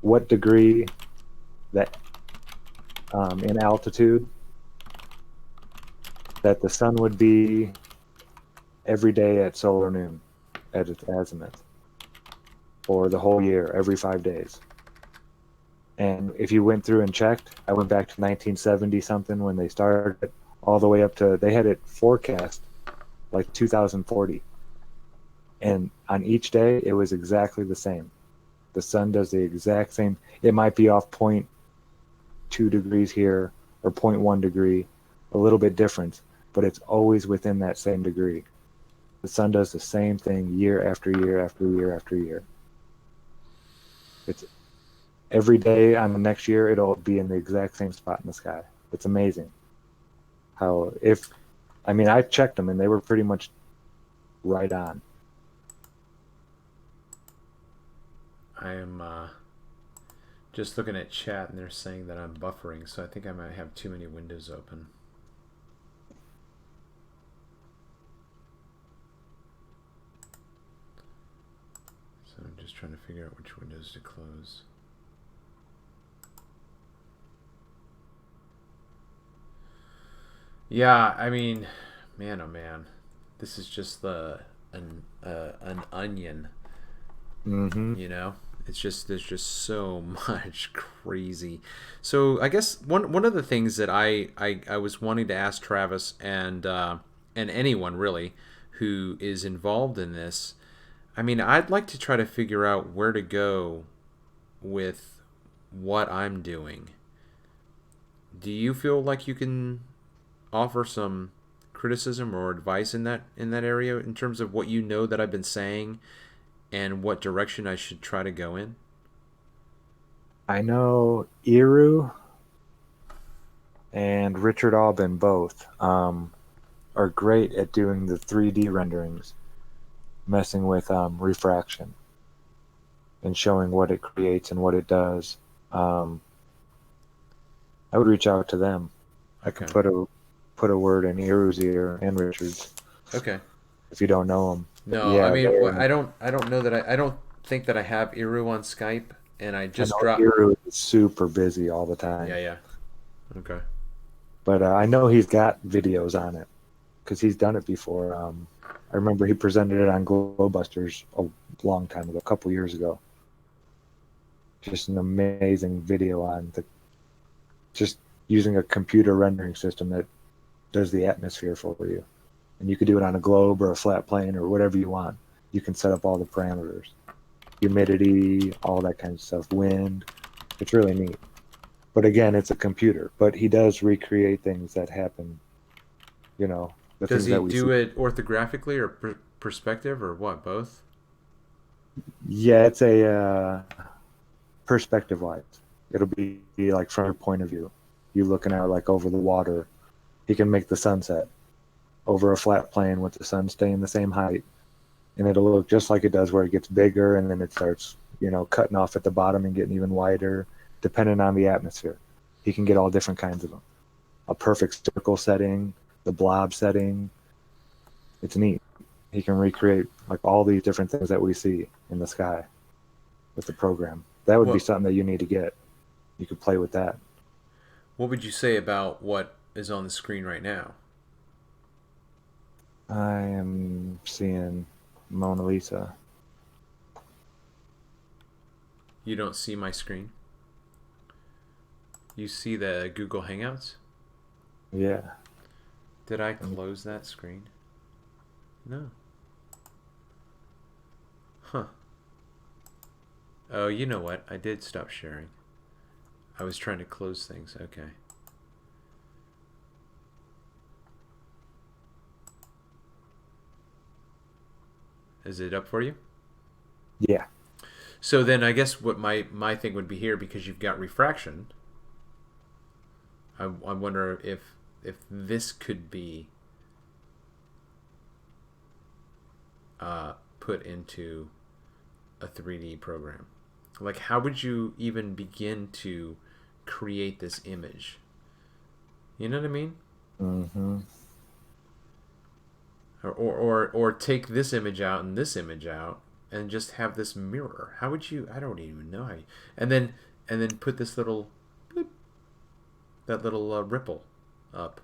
what degree that in altitude that the sun would be every day at solar noon at its azimuth, or the whole year, every 5 days. And if you went through and checked, I went back to 1970 something when they started, all the way up to, they had it forecast like 2040. And on each day, it was exactly the same. The sun does the exact same. It might be off 0.2 degrees here or 0.1 degree, a little bit different, but it's always within that same degree. The sun does the same thing year after year after year after year. It's every day on the next year, it'll be in the exact same spot in the sky. It's amazing how I checked them and they were pretty much right on. I am just looking at chat and they're saying that I'm buffering, so I think I might have too many windows open. So I'm just trying to figure out which windows to close. Yeah, I mean, man, oh man, this is just an onion. Mm-hmm. You know, it's just there's just so much crazy. So I guess one of the things that I was wanting to ask Travis and anyone really who is involved in this, I mean, I'd like to try to figure out where to go with what I'm doing. Do you feel like you can offer some criticism or advice in that area in terms of what you know that I've been saying and what direction I should try to go in? I know Eru and Richard Aubin both are great at doing the 3D renderings, messing with refraction and showing what it creates and what it does. I would reach out to them. I could put a word in Eru's ear and Richard's. Okay. If you don't know them. No, yeah, I mean, I don't know that I don't think that I have Eru on Skype, and I just dropped. Eru is super busy all the time. Yeah. Okay. But I know he's got videos on it because he's done it before. I remember he presented it on Glowbusters a long time ago, a couple years ago. Just an amazing video on just using a computer rendering system that does the atmosphere for you. And you could do it on a globe or a flat plane or whatever you want. You can set up all the parameters. Humidity, all that kind of stuff, wind. It's really neat. But again, it's a computer. But he does recreate things that happen, Does he do it orthographically or perspective or what, both? Yeah, it's a perspective-wise. It'll be like from your point of view. You looking out like over the water. He can make the sunset over a flat plane with the sun staying the same height, and it'll look just like it does where it gets bigger and then it starts cutting off at the bottom and getting even wider depending on the atmosphere. He can get all different kinds of them. A perfect circle setting, the blob setting. It's neat. He can recreate like all these different things that we see in the sky with the program. That would be something that you need to get. You could play with that. What would you say about what is on the screen right now? I am seeing Mona Lisa. You don't see my screen? You see the Google Hangouts? Yeah. Did I close that screen? No. Huh. Oh, you know what? I did stop sharing. I was trying to close things. Okay. Is it up for you? Yeah. So then I guess what my thing would be here, because you've got refraction, I wonder if this could be put into a 3D program. Like, how would you even begin to create this image? You know what I mean? Mm-hmm. Or take this image out and this image out and just have this mirror. How would you? I don't even know how. And then put this little bloop, that little ripple up.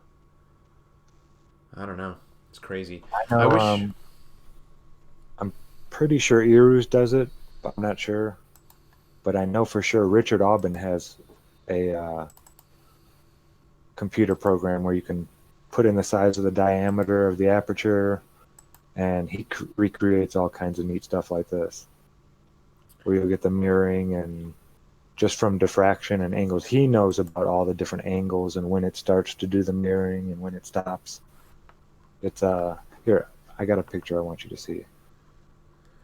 I don't know. It's crazy. I know. I wish. I'm pretty sure Eru's does it, but I'm not sure. But I know for sure Richard Aubin has a computer program where you can put in the size of the diameter of the aperture, and he recreates all kinds of neat stuff like this, where you'll get the mirroring and just from diffraction and angles. He knows about all the different angles and when it starts to do the mirroring and when it stops. It's here. I got a picture I want you to see.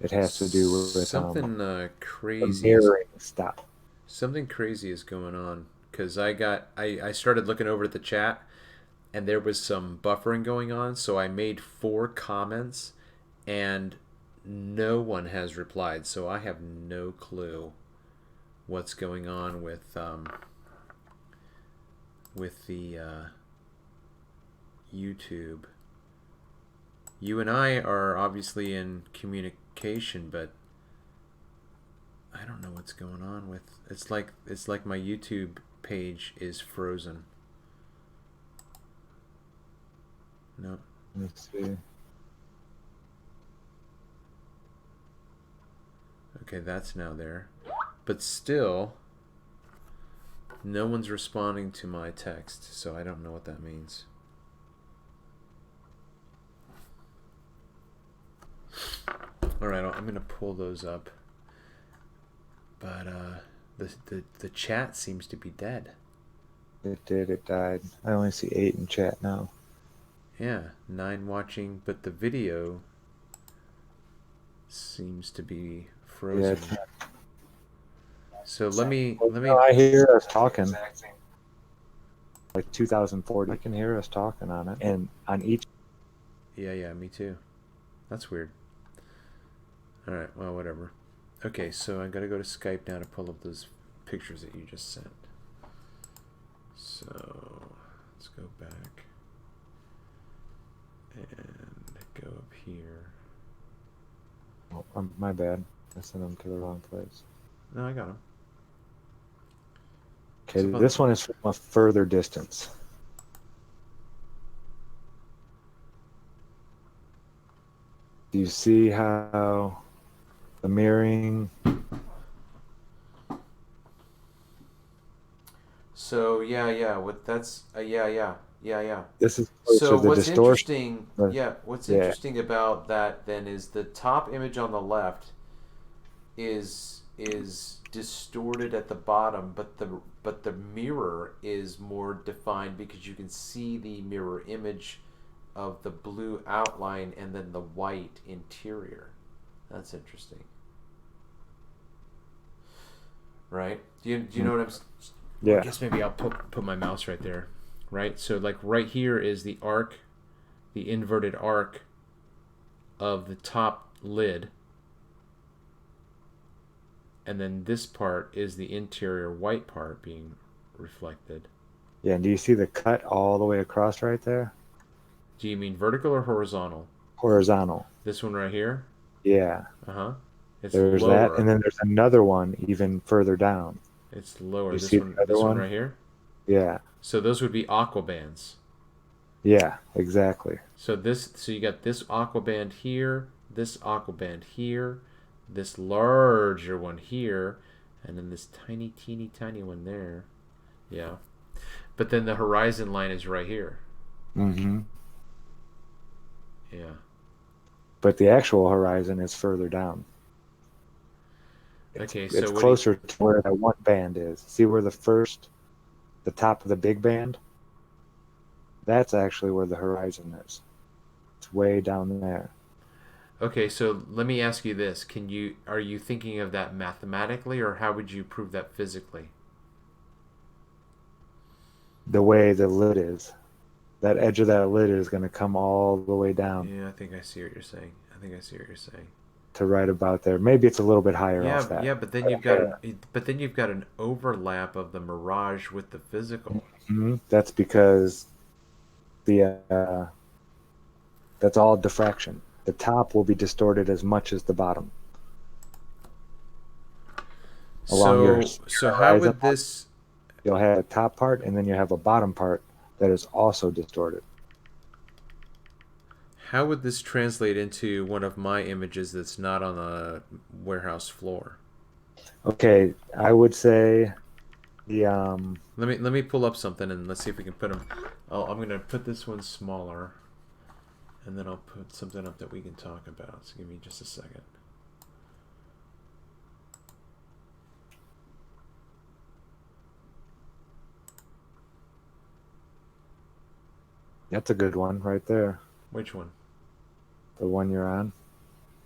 It has to do with something the crazy. mirroring stuff. Something crazy is going on because I started looking over at the chat and there was some buffering going on, so I made 4 comments and no one has replied, so I have no clue what's going on with the YouTube. You and I are obviously in communication, but I don't know what's going on with. It's like my YouTube page is frozen. No. Let's see. Okay, that's now there. But still, no one's responding to my text, so I don't know what that means. Alright, I'm going to pull those up. But the chat seems to be dead. It did. It died. I only see 8 in chat now. Yeah, 9 watching, but the video seems to be frozen. Yeah, So let me. No, I hear us talking. Like 2040, I can hear us talking on it, and on each. Yeah, me too. That's weird. All right, well, whatever. Okay, so I gotta go to Skype now to pull up those pictures that you just sent. So let's go back and go up here. Oh, my bad. I sent them to the wrong place. No, I got them. Okay, this one is from a further distance. Do you see how the mirroring? So yeah. What that's yeah. This is So the what's distortion. interesting? What's Yeah. interesting about that then is the top image on the left is distorted at the bottom, but the mirror is more defined because you can see the mirror image of the blue outline and then the white interior. That's interesting, right? Do you know what I'm? Yeah. I guess maybe I'll put my mouse right there, right? So like right here is the arc, the inverted arc of the top lid. And then this part is the interior white part being reflected. Yeah, and do you see the cut all the way across right there? Do you mean vertical or horizontal? Horizontal. This one right here? Yeah. Uh-huh. It's There's lower. that, and then there's another one even further down. It's lower. You This see one the other one? right here? Yeah. So those would be aqua bands. Yeah, exactly. So you got this aqua band here, this aqua band here, this larger one here, and then this tiny, teeny, tiny one there. Yeah. But then the horizon line is right here. Mm-hmm. Yeah. But the actual horizon is further down. Okay, so It's what closer to where that one band is. See where the top of the big band? That's actually where the horizon is. It's way down there. okay, so let me ask you this. Are you thinking of that mathematically, or how would you prove that physically? The way the lid is. That edge of that lid is going to come all the way down Yeah, I think I see what you're saying. I think I see what you're saying. to right about there. Maybe it's a little bit higher Yeah, off that. yeah, but then you've got an overlap of the mirage with the physical. That's because the that's all diffraction. The top will be distorted as much as the bottom along So your how horizon. would this You'll have a top part, and then you have a bottom part that is also distorted. how would this translate into one of my images that's not on the warehouse floor? Okay, I would say the Let me pull up something and let's see if we can put them. Oh, I'm gonna put this one smaller, and then I'll put something up that we can talk about. So give me just a second. that's a good one right there. Which one? The one you're on.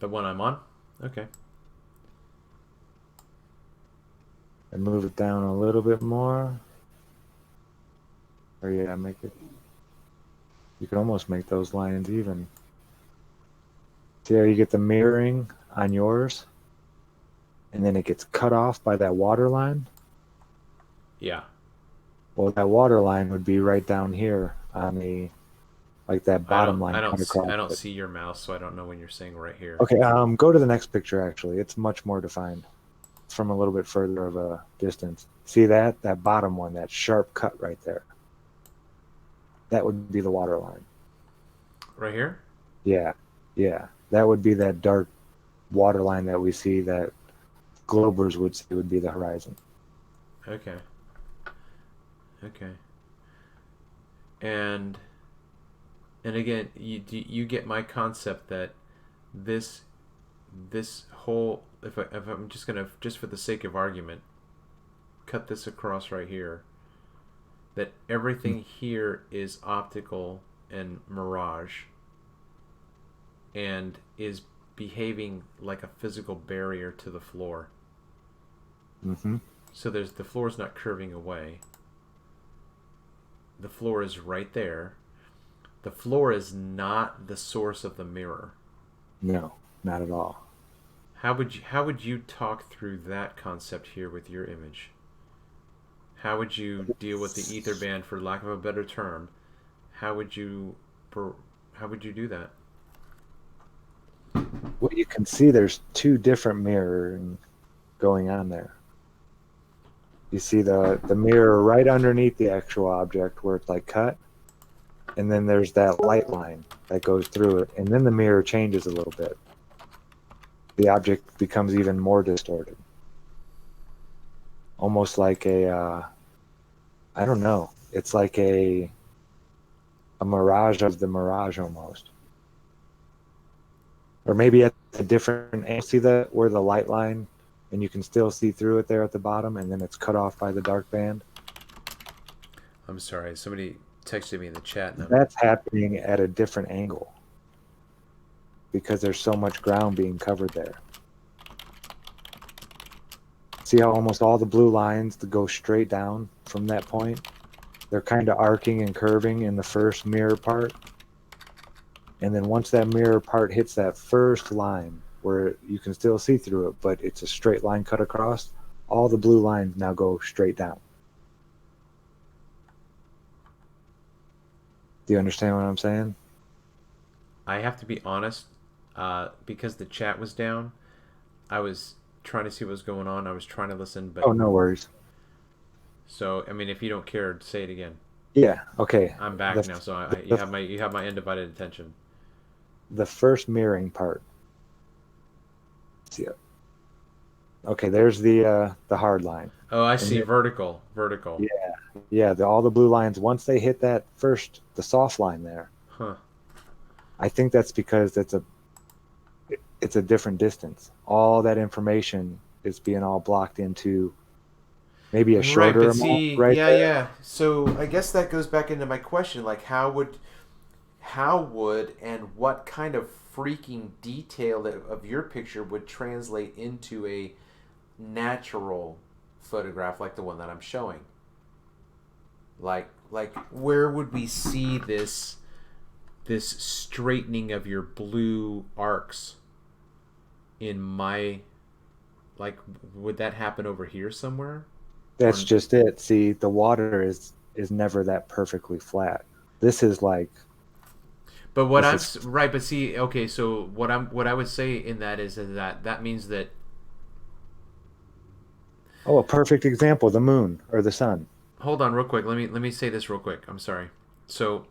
The one I'm on? Okay. And move it down a little bit more. Or yeah, make it. You can almost make those lines even. See how you get the mirroring on yours, and then it gets cut off by that water line. Yeah. Well, that water line would be right down here on the like that bottom line cut across I don't it. see your mouse, so I don't know when you're saying right here. Okay, go to the next picture. Actually, it's much more defined. It's from a little bit further of a distance. See that bottom one, that sharp cut right there. That would be the water line. Right here? Yeah, yeah. That would be that dark water line that we see that Globers would say would be the horizon. Okay. Okay. And again, you get my concept that this whole if I'm just gonna just for the sake of argument cut this across right here, that everything here is optical and mirage and is behaving like a physical barrier to the floor. Mm-hmm. So the floor is not curving away. The floor is right there. The floor is not the source of the mirror. No, not at all. How would you talk through that concept here with your image? How would you deal with the ether band, for lack of a better term? How would you do that? Well, you can see there's two different mirroring going on there. You see the mirror right underneath the actual object where it's like cut, and then there's that light line that goes through it, and then the mirror changes a little bit. The object becomes even more distorted, almost like I don't know. It's like a mirage of the mirage almost, or maybe at a different angle. See that where the light line, and you can still see through it there at the bottom, and then it's cut off by the dark band. I'm sorry, somebody texted me in the chat. That's happening at a different angle because there's so much ground being covered there. See how almost all the blue lines that go straight down from that point? They're kind of arcing and curving in the first mirror part. And then once that mirror part hits that first line where you can still see through it, but it's a straight line cut across, all the blue lines now go straight down. Do you understand what I'm saying? I have to be honest, because the chat was down. I was trying to see what was going on. I was trying to listen, but Oh, no worries. so I mean, if you don't care, say it again. Yeah, okay. I'm back now, so you have my undivided attention. The first mirroring part. See it. Okay, there's the hard line. Oh, I see. Vertical. Yeah, all the blue lines, once they hit that first, the soft line there, Huh. I think that's because it's a different distance. All that information it's being all blocked into maybe a Right, shorter but amount see, right yeah, there. yeah. So I guess that goes back into my question, like how would and what kind of freaking detail of your picture would translate into a natural photograph like the one that I'm showing? Like where would we see this straightening of your blue arcs in my, like, would that happen over here somewhere? That's Or just it. See, the water is never that perfectly flat. This is like but what this I'm is right, but see, okay, so what I would say in that is that means that oh, a perfect example, the moon or the sun. hold on real quick. Let me say this real quick. I'm sorry. So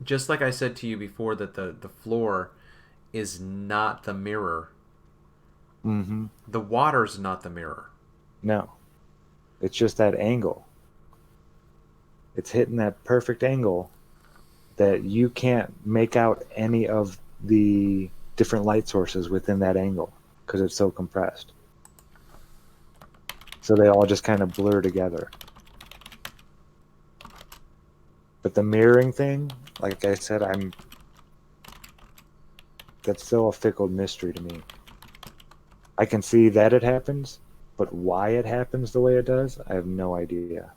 just like I said to you before that the floor is not the mirror. Mm-hmm. The water's not the mirror. No, it's just that angle. It's hitting that perfect angle that you can't make out any of the different light sources within that angle because it's so compressed. So they all just kind of blur together. But the mirroring thing, like I said, that's still a fickle mystery to me. I can see that it happens, but why it happens the way it does, I have no idea.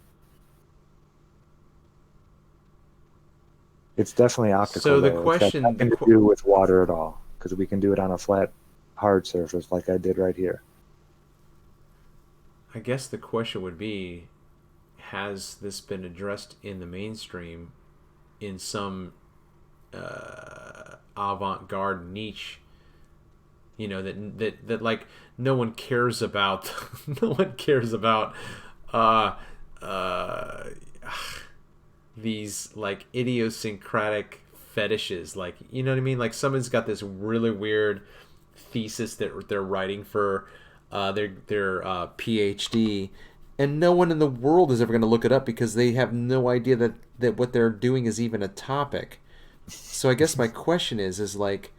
It's definitely optical So the though. It's got question nothing to do with water at all because we can do it on a flat, hard surface like I did right here. I guess the question would be, has this been addressed in the mainstream in some avant-garde niche, that like no one cares about no one cares about uh uh these like idiosyncratic fetishes, like, you know what I mean, like someone's got this really weird thesis that they're writing for their PhD, and no one in the world is ever going to look it up because they have no idea that what they're doing is even a topic. So I guess my question is like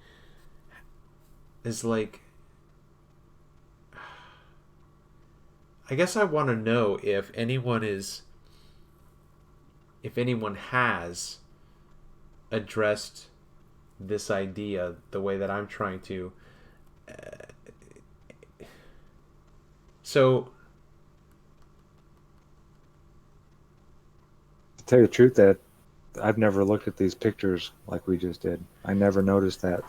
I guess I want to know if anyone has addressed this idea the way that I'm trying to. So To tell you the truth, that I've never looked at these pictures like we just did. I never noticed that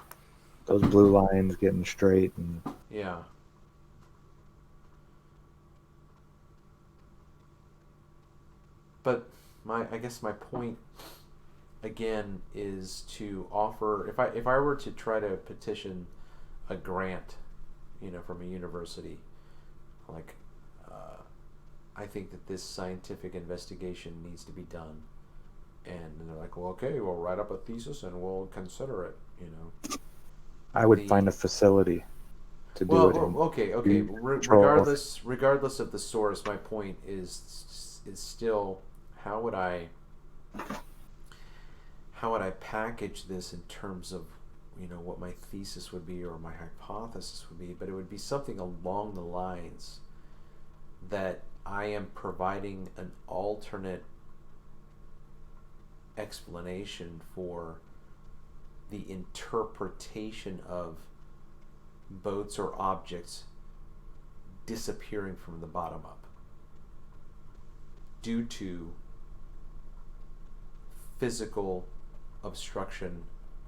those blue lines getting straight and yeah. But I guess my point again is to offer, if I were to try to petition a grant, from a university, like, I think that this scientific investigation needs to be done, and they're like, well, okay, we'll write up a thesis and we'll consider it. I would The find a facility to do Well, it in. okay. You control. Regardless of the source, my point is still, how would I package this in terms of, what my thesis would be or my hypothesis would be, but it would be something along the lines that I am providing an alternate explanation for the interpretation of boats or objects disappearing from the bottom up due to physical obstruction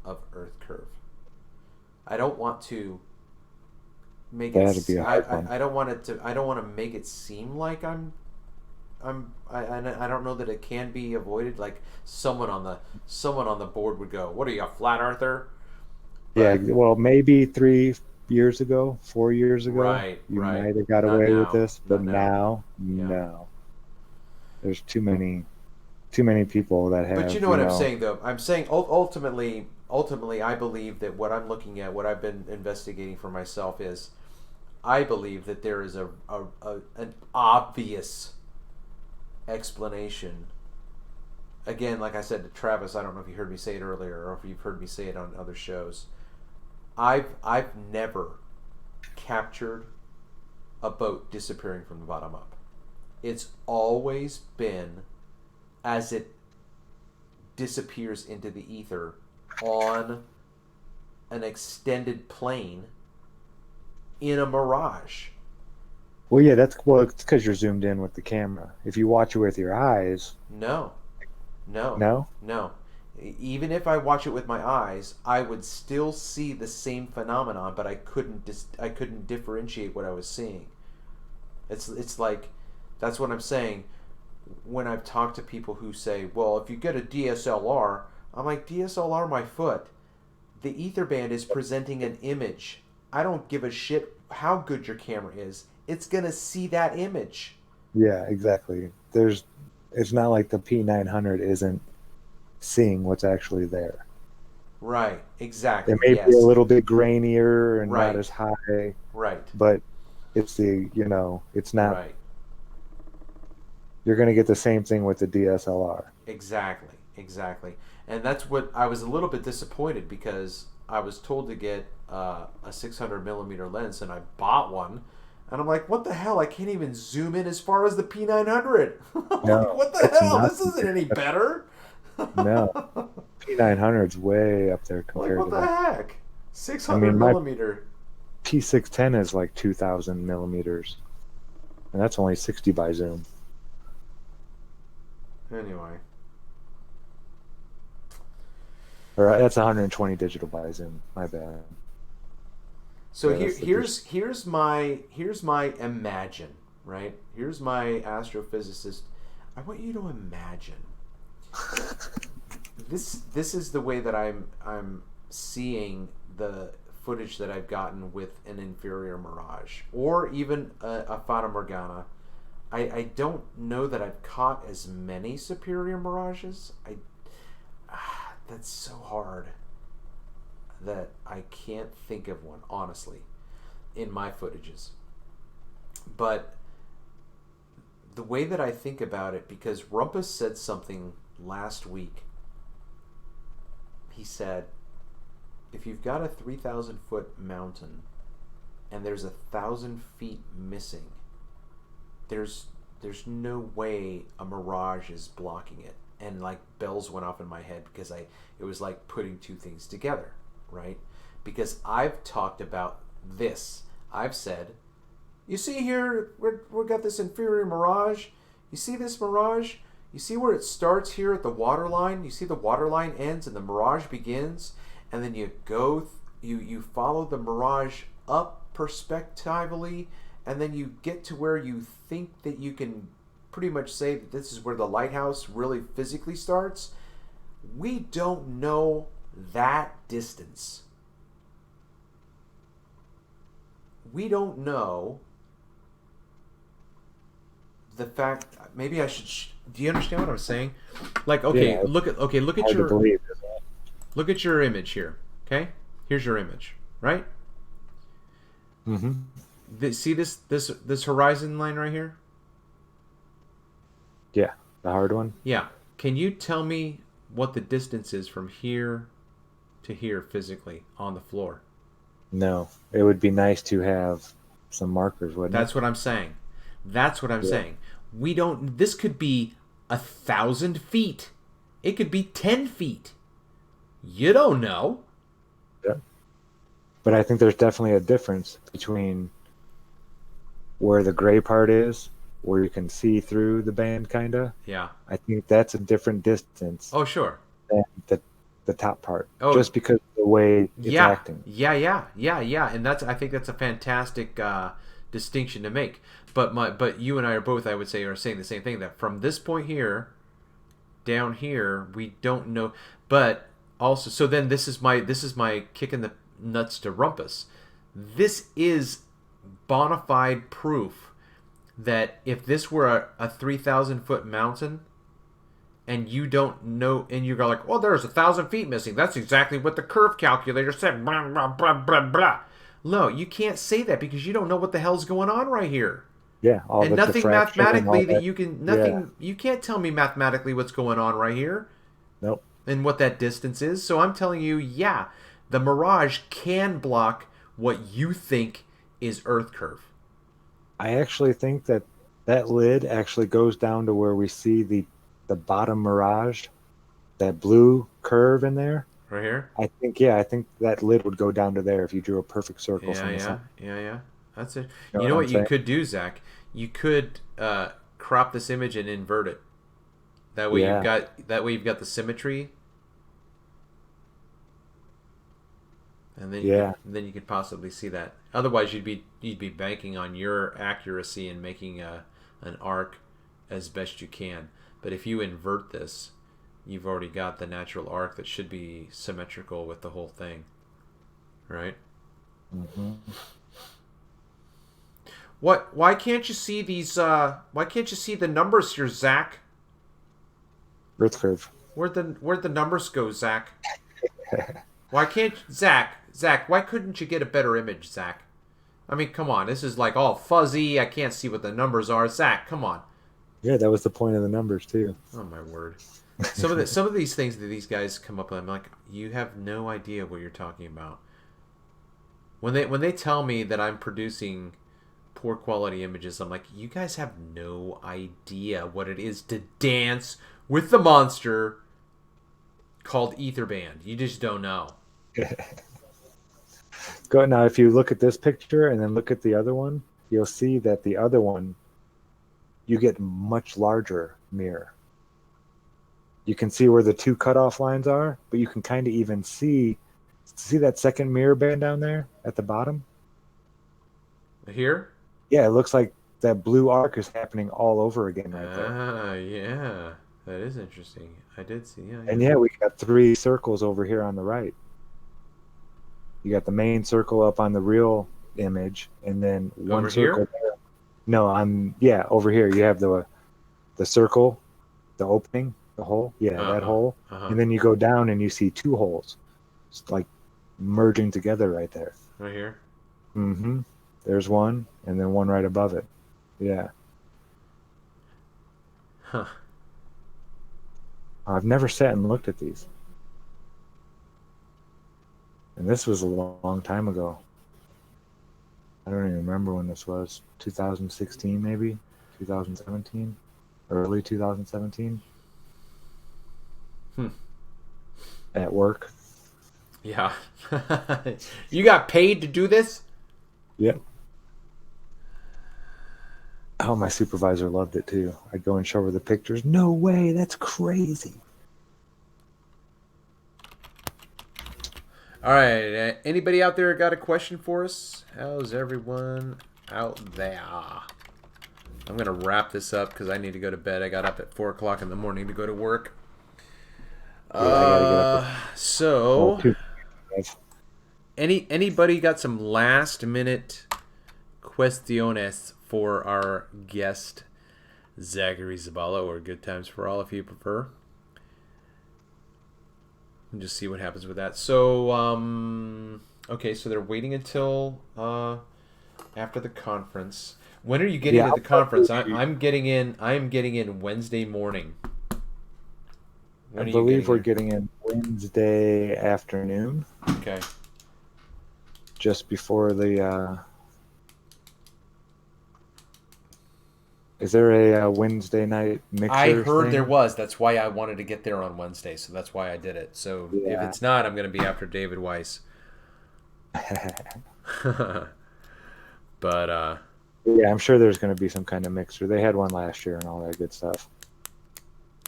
of Earth curve. I don't want to make it. That'd be a hard one. I don't want it to. I don't want to make it seem like I don't know that it can be avoided. Like someone on the board would go, "What are you, a flat earther?" Yeah, But well, maybe 3 years ago, 4 years ago, right, you right. might have got Not away with now. this, but Not now. now, Yeah. no. There's too many people that But you have, know what I'm saying, though. I'm saying ultimately, I believe that what I'm looking at, what I've been investigating for myself is, I believe that there is an obvious explanation. Again, like I said to Travis, I don't know if you heard me say it earlier or if you've heard me say it on other shows. I've never captured a boat disappearing from the bottom up. It's always been as it disappears into the ether on an extended plane in a mirage. Well, yeah, it's because you're zoomed in with the camera. If you watch it with your eyes, No. no. Even if I watch it with my eyes, I would still see the same phenomenon, but I couldn't differentiate what I was seeing. It's like, that's what I'm saying. When I've talked to people who say, well, if you get a DSLR, I'm like, DSLR my foot. The ether band is presenting an image. I don't give a shit how good your camera is. It's going to see that image. Yeah, exactly. It's not like the P900 isn't seeing what's actually there. Right, exactly. It may yes. be a little bit grainier and Right. not as high, Right. but it's it's not. Right. You're going to get the same thing with the DSLR. Exactly. And that's what I was a little bit disappointed, because I was told to get a 600 millimeter lens, and I bought one. And I'm like, what the hell? I can't even zoom in as far as the P900. No, like, what the hell? This isn't any better. No, P900's way up there Like, compared what to the that. heck? 600 my millimeter. P610 is like 2,000 millimeters, and that's only 60 by zoom. Anyway. Or that's 120 digital by zoom. My bad. So Yeah, that's the here's my imagine, right? Here's my astrophysicist. I want you to imagine. This is the way that I'm seeing the footage that I've gotten with an inferior mirage, or even a Fata Morgana. I don't know that I've caught as many superior mirages. That's so hard that I can't think of one, honestly, in my footages. But the way that I think about it, because Rumpus said something last week. He said, if you've got a 3,000 foot mountain and there's 1,000 feet missing, there's no way a mirage is blocking it. And like bells went off in my head, because it was like putting two things together, right? Because I've talked about this. I've said, you see here, we've got this inferior mirage. You see this mirage? You see where it starts here at the water line? You see the water line ends and the mirage begins, and then you go, you follow the mirage up perspectively, and then you get to where you think that you can pretty much say that this is where the lighthouse really physically starts. We don't know that distance. We don't know the fact. Maybe I should. Do you understand what I'm saying? Like, okay, Yeah, look at hard to your believe. look at your image here. Okay, here's your image, right? Mm-hmm. See this horizon line right here? Yeah, the hard one. Yeah. Can you tell me what the distance is from here to here physically on the floor? No, it would be nice to have some markers, wouldn't That's what I'm saying. That's what I'm saying. We don't. This could be 1,000 feet. It could be 10 feet. You don't know. it? Yeah. But I think there's definitely a difference between where the gray part is, where you can see through the band, kind of. Yeah. I think that's a different distance Oh, sure. than the top part, Oh. just because of the way it's Yeah. acting. Yeah. And I think that's a fantastic distinction to make. But you and I are saying the same thing, that from this point here down here we don't know. But also, so then this is my kick in the nuts to Rumpus. This is bona fide proof that if this were a 3,000 foot mountain, and you don't know, and you go like, well, there's 1,000 feet missing. That's exactly what the curve calculator said. Blah, blah, blah, blah, blah. No, you can't say that, because you don't know what the hell's going on right here. Yeah, all And the nothing diffraction and all mathematically that. you can, Yeah. you can't tell me mathematically what's going on right here Nope. and what that distance is. So I'm telling you, yeah, the mirage can block what you think is Earth curve. I actually think that that lid actually goes down to where we see the bottom mirage, that blue curve in there. Right here? I think that lid would go down to there if you drew a perfect circle Yeah, from the yeah, center. yeah. That's it. You know You know what I'm what you saying? could do, Zach? You could crop this image and invert it. Yeah. That way you've got the symmetry, and Yeah. then you could possibly see that. Otherwise, you'd be banking on your accuracy and making an arc as best you can. But if you invert this, you've already got the natural arc that should be symmetrical with the whole thing, right? Hmm. What? Why can't you see these? Why can't you see the numbers here, Zach? Earth curve. Where'd the numbers go, Zach? Why can't Zach? Why couldn't you get a better image, Zach? I mean, come on. This is like all fuzzy. I can't see what the numbers are. Zach, come on. Yeah, that was the point of the numbers too. Oh my word. Some of these things that these guys come up with, I'm like, you have no idea what you're talking about. When they tell me that I'm producing poor quality images, I'm like, you guys have no idea what it is to dance with the monster called Etherband. You just don't know. Go now. If you look at this picture and then look at the other one, you'll see that the other one, you get much larger mirror. You can see where the two cutoff lines are, but you can kind of even see that second mirror band down there at the bottom. Here? Yeah, it looks like that blue arc is happening all over again right there. Ah, yeah. That is interesting. I did see. Yeah, And yeah, we got 3 circles over here on the right. You got the main circle up on the real image, and then one Over circle here? there. No, over here. You have the circle, the opening, the hole. Yeah, that Uh-huh. hole. Uh-huh. And then you go down and you see 2 holes. It's like merging together right there. Right here. Mm-hmm. There's one, and then one right above it. Yeah. Huh. I've never sat and looked at these. And this was a long time ago. I don't even remember when this was. 2016 maybe? 2017? Early 2017? At work. Yeah. You got paid to do this? Yep. Oh, my supervisor loved it too. I'd go and show her the pictures. No way, that's crazy. All right. Anybody out there got a question for us? How's everyone out there? I'm going to wrap this up because I need to go to bed. I got up at 4 o'clock in the morning to go to work. Yeah, I gotta get up So, at 2. anybody got some last minute cuestiones for our guest, Zachary Zabala, or Good Times for All if you prefer? And just see what happens with that. So, okay, so they're waiting until after the conference. When are you getting to the conference? I'm getting in Wednesday morning. When I are you believe we're getting getting in Wednesday afternoon, in? Okay. just before the. Is there a Wednesday night mixer? I heard thing? there was. That's why I wanted to get there on Wednesday. So that's why I did it. So if Yeah. it's not, I'm going to be after David Weiss. But Yeah, I'm sure there's going to be some kind of mixer. They had one last year and all that good stuff.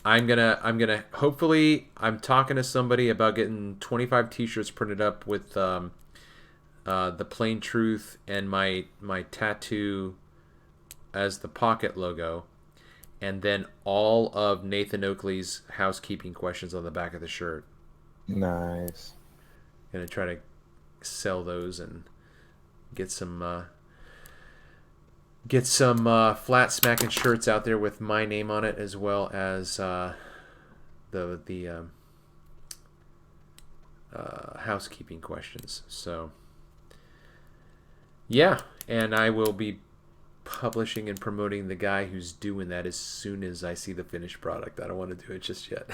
I'm gonna hopefully I'm talking to somebody about getting 25 t-shirts printed up with the plain truth and my tattoo as the pocket logo, and then all of Nathan Oakley's housekeeping questions on the back of the shirt. Nice. Gonna try to sell those and get some flat smacking shirts out there with my name on it, as well as the housekeeping questions. So yeah, and I will be publishing and promoting the guy who's doing that as soon as I see the finished product. I don't want to do it just yet.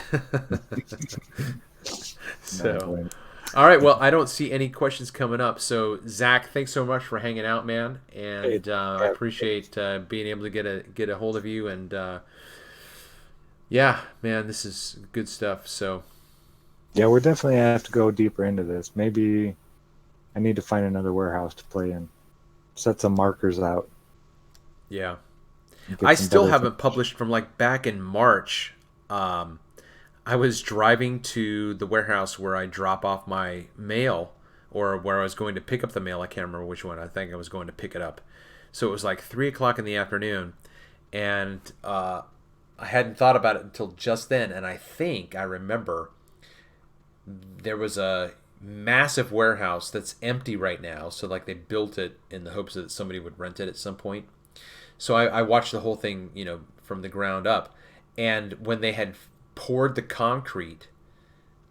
So All right. Well, I don't see any questions coming up. So, Zach, thanks so much for hanging out, man. And I Yeah, appreciate being able to get a hold of you. And yeah, man, this is good stuff. So, yeah, we're definitely gonna have to go deeper into this. Maybe I need to find another warehouse to play in. Set some markers out. yeah. And I get some still better haven't finish. published from like back in March. Um, I was driving to the warehouse where I drop off my mail or where I was going to pick up the mail. I can't remember which one. I think I was going to pick it up. So it was like 3 o'clock in the afternoon. And I hadn't thought about it until just then. And I think I remember there was a massive warehouse that's empty right now. So like they built it in the hopes that somebody would rent it at some point. So I watched the whole thing, from the ground up. And when they had poured the concrete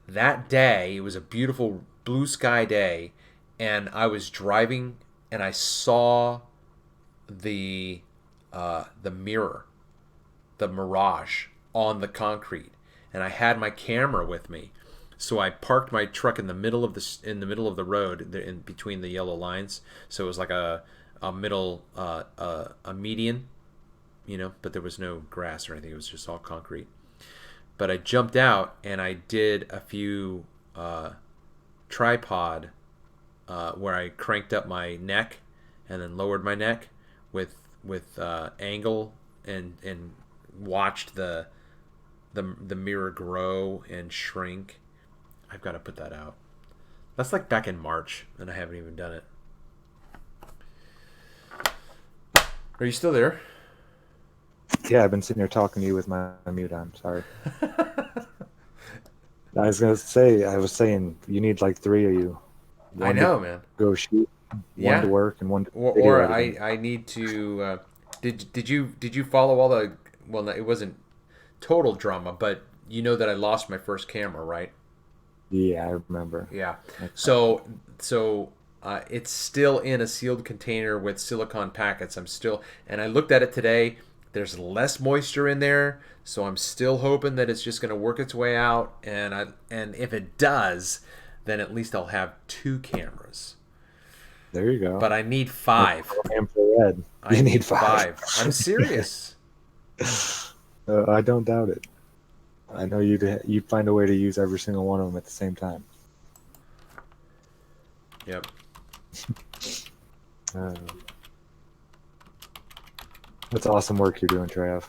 that day, it was a beautiful blue sky day, and I was driving and I saw the the mirror, the mirage on the concrete, and I had my camera with me. So I parked my truck in the middle of the road, in between the yellow lines. So it was like a middle a median, but there was no grass or anything. It was just all concrete. But I jumped out and I did a few tripod where I cranked up my neck and then lowered my neck with angle and watched the mirror grow and shrink. I've got to put that out. That's like back in March, and I haven't even done it. Are you still there? Yeah, I've been sitting here talking to you with my mute on. Sorry. I was saying, you need like three of you. I One know, to man. go shoot, Yeah. one to work, and one to Or, video or editing. I need to. Did you follow all the? Well, no, it wasn't total drama, but you know that I lost my first camera, right? Yeah, I remember. Yeah. That's So it's still in a sealed container with silicone packets. And I looked at it today. There's less moisture in there, so I'm still hoping that it's just going to work its way out. And if it does, then at least I'll have two cameras. There you go. But I need five. Infrared. I You need need five. I'm serious. I don't doubt it. I know you'd find a way to use every single one of them at the same time. Yep. Uh, that's awesome work you're doing, Trav.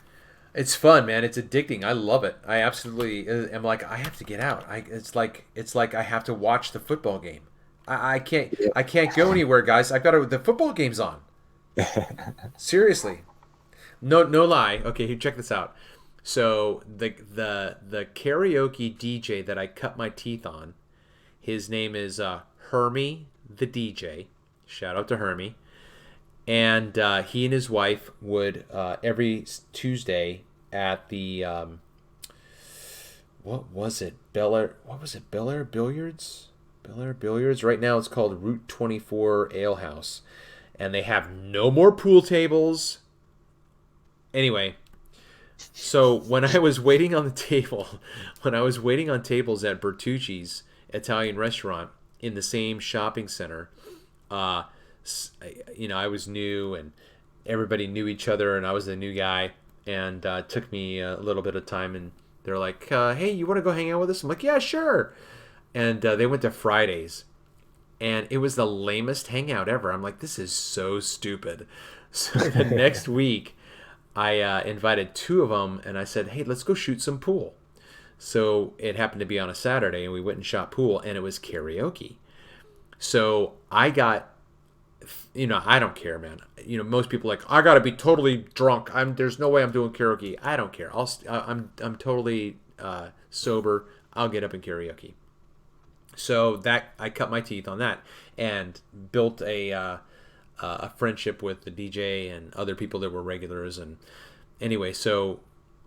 It's fun, man. It's addicting. I love it. I absolutely am like I have to get out. It's like I have to watch the football game. I can't go anywhere, guys. The football game's on. Seriously. No lie. Okay, here, check this out. So the karaoke DJ that I cut my teeth on, his name is Hermie the DJ. Shout out to Hermie. And he and his wife would every Tuesday at the what was it? Bel Air? What was it? Bel Air Billiards? Bel Air Billiards. Right now it's called Route 24 Ale House, and they have no more pool tables. Anyway, so when I was waiting on the table, when I was waiting on tables at Bertucci's Italian restaurant in the same shopping center, uh, I was new and everybody knew each other, and I was the new guy, and it took me a little bit of time, and they're like, "Hey, you want to go hang out with us?" I'm like, "Yeah, sure." And they went to Fridays, and it was the lamest hangout ever. I'm like, "This is so stupid." So the next week, I invited two of them, and I said, "Hey, let's go shoot some pool." So it happened to be on a Saturday, and we went and shot pool, and it was karaoke. So I got, I don't care, man. Most people are like, I gotta be totally drunk. There's no way I'm doing karaoke. I don't care. I'm totally sober. I'll get up in karaoke. So that I cut my teeth on that and built a friendship with the DJ and other people that were regulars. And anyway, so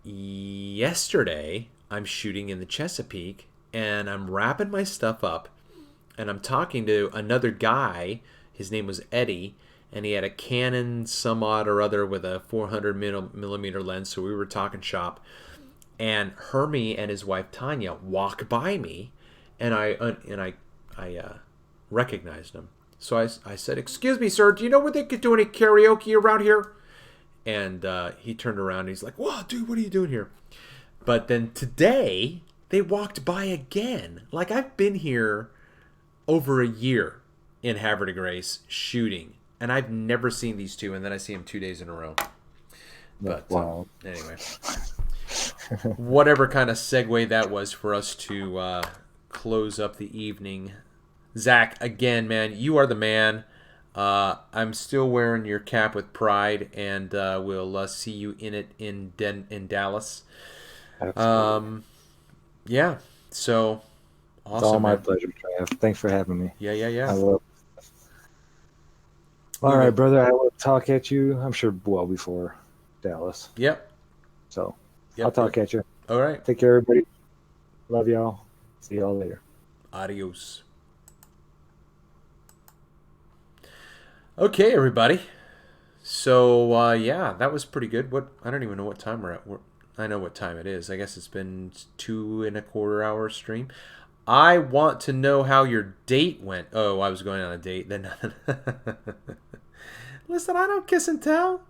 yesterday I'm shooting in the Chesapeake and I'm wrapping my stuff up and I'm talking to another guy. His name was Eddie, and he had a Canon some odd or other with a 400 millimeter lens. So we were talking shop, and Hermie and his wife Tanya walk by me, and I recognized him. So I said, "Excuse me, sir. Do you know where they could do any karaoke around here?" And he turned around and he's like, "Whoa, dude, what are you doing here?" But then today they walked by again. Like, I've been here over a year in Havre de Grace shooting, and I've never seen these two. And then I see them 2 days in a row. But Wow. anyway, whatever kind of segue that was for us to close up the evening. Zach, again, man, you are the man. I'm still wearing your cap with pride, and we'll see you in it in Dallas. Absolutely. Yeah, so awesome. It's all my man. pleasure, Trav. Thanks for having me. Yeah. I love. All right, brother. I will talk at you. I'm sure well before Dallas. Yep. So Yep. I'll talk at you. All right. Take care, everybody. Love y'all. See y'all later. Adios. Okay, everybody. So yeah, that was pretty good. I don't even know what time we're at. I know what time it is. I guess it's been 2.25 hour stream. I want to know how your date went. Oh, I was going on a date. Then listen, I don't kiss and tell.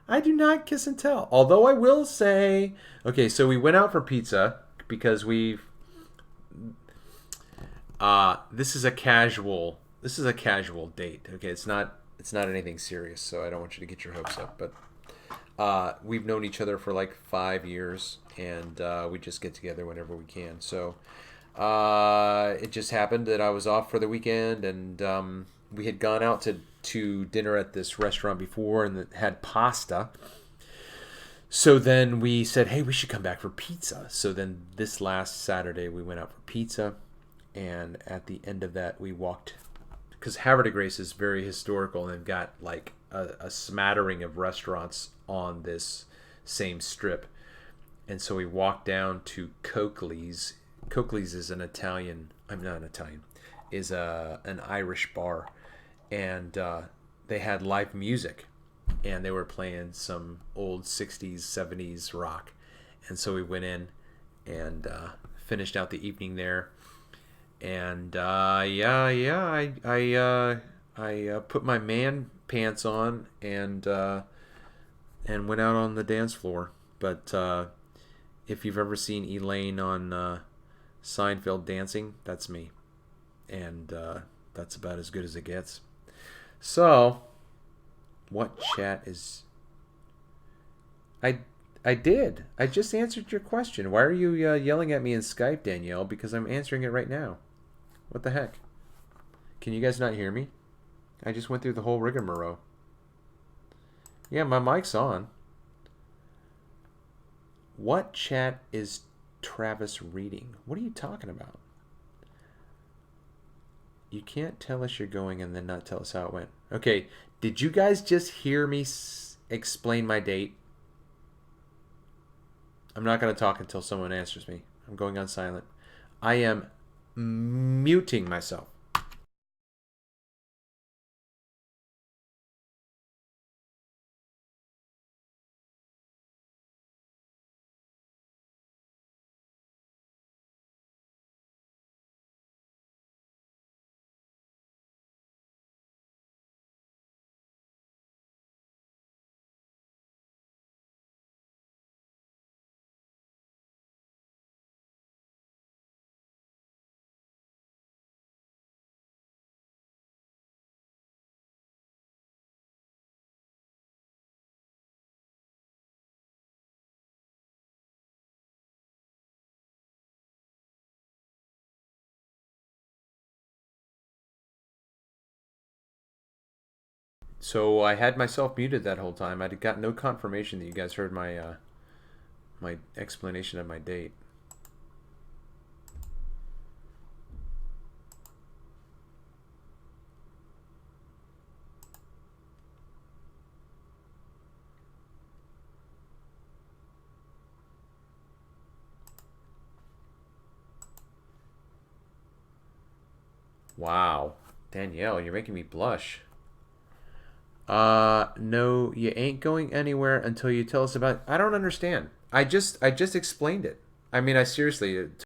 I do not kiss and tell. Although I will say, okay, so we went out for pizza because we've. This is a casual date. Okay, it's not anything serious, so I don't want you to get your hopes up. But we've known each other for like 5 years, and we just get together whenever we can. So it just happened that I was off for the weekend, and we had gone out to dinner at this restaurant before and had pasta. So then we said, hey, we should come back for pizza. So then this last Saturday we went out for pizza, and at the end of that we walked, because Havre de Grace is very historical and they've got like a smattering of restaurants on this same strip. And so we walked down to Coakley's. Coakley's is an Italian, I'm not an Italian, is an Irish bar. And they had live music. And they were playing some old 60s, 70s rock. And so we went in and finished out the evening there. And I put my man pants on and went out on the dance floor. But if you've ever seen Elaine on Seinfeld dancing, that's me, and that's about as good as it gets. So, what chat is? I did. I just answered your question. Why are you yelling at me in Skype, Danielle? Because I'm answering it right now. What the heck? Can you guys not hear me? I just went through the whole rigmarole. Yeah, my mic's on. What chat is Travis reading? What are you talking about? You can't tell us you're going and then not tell us how it went. Okay, did you guys just hear me explain my date? I'm not going to talk until someone answers me. I'm going on silent. I am muting myself. So I had myself muted that whole time. I got no confirmation that you guys heard my my explanation of my date. Wow, Danielle, you're making me blush. No, you ain't going anywhere until you tell us about. I don't understand. I just explained it. I mean, I seriously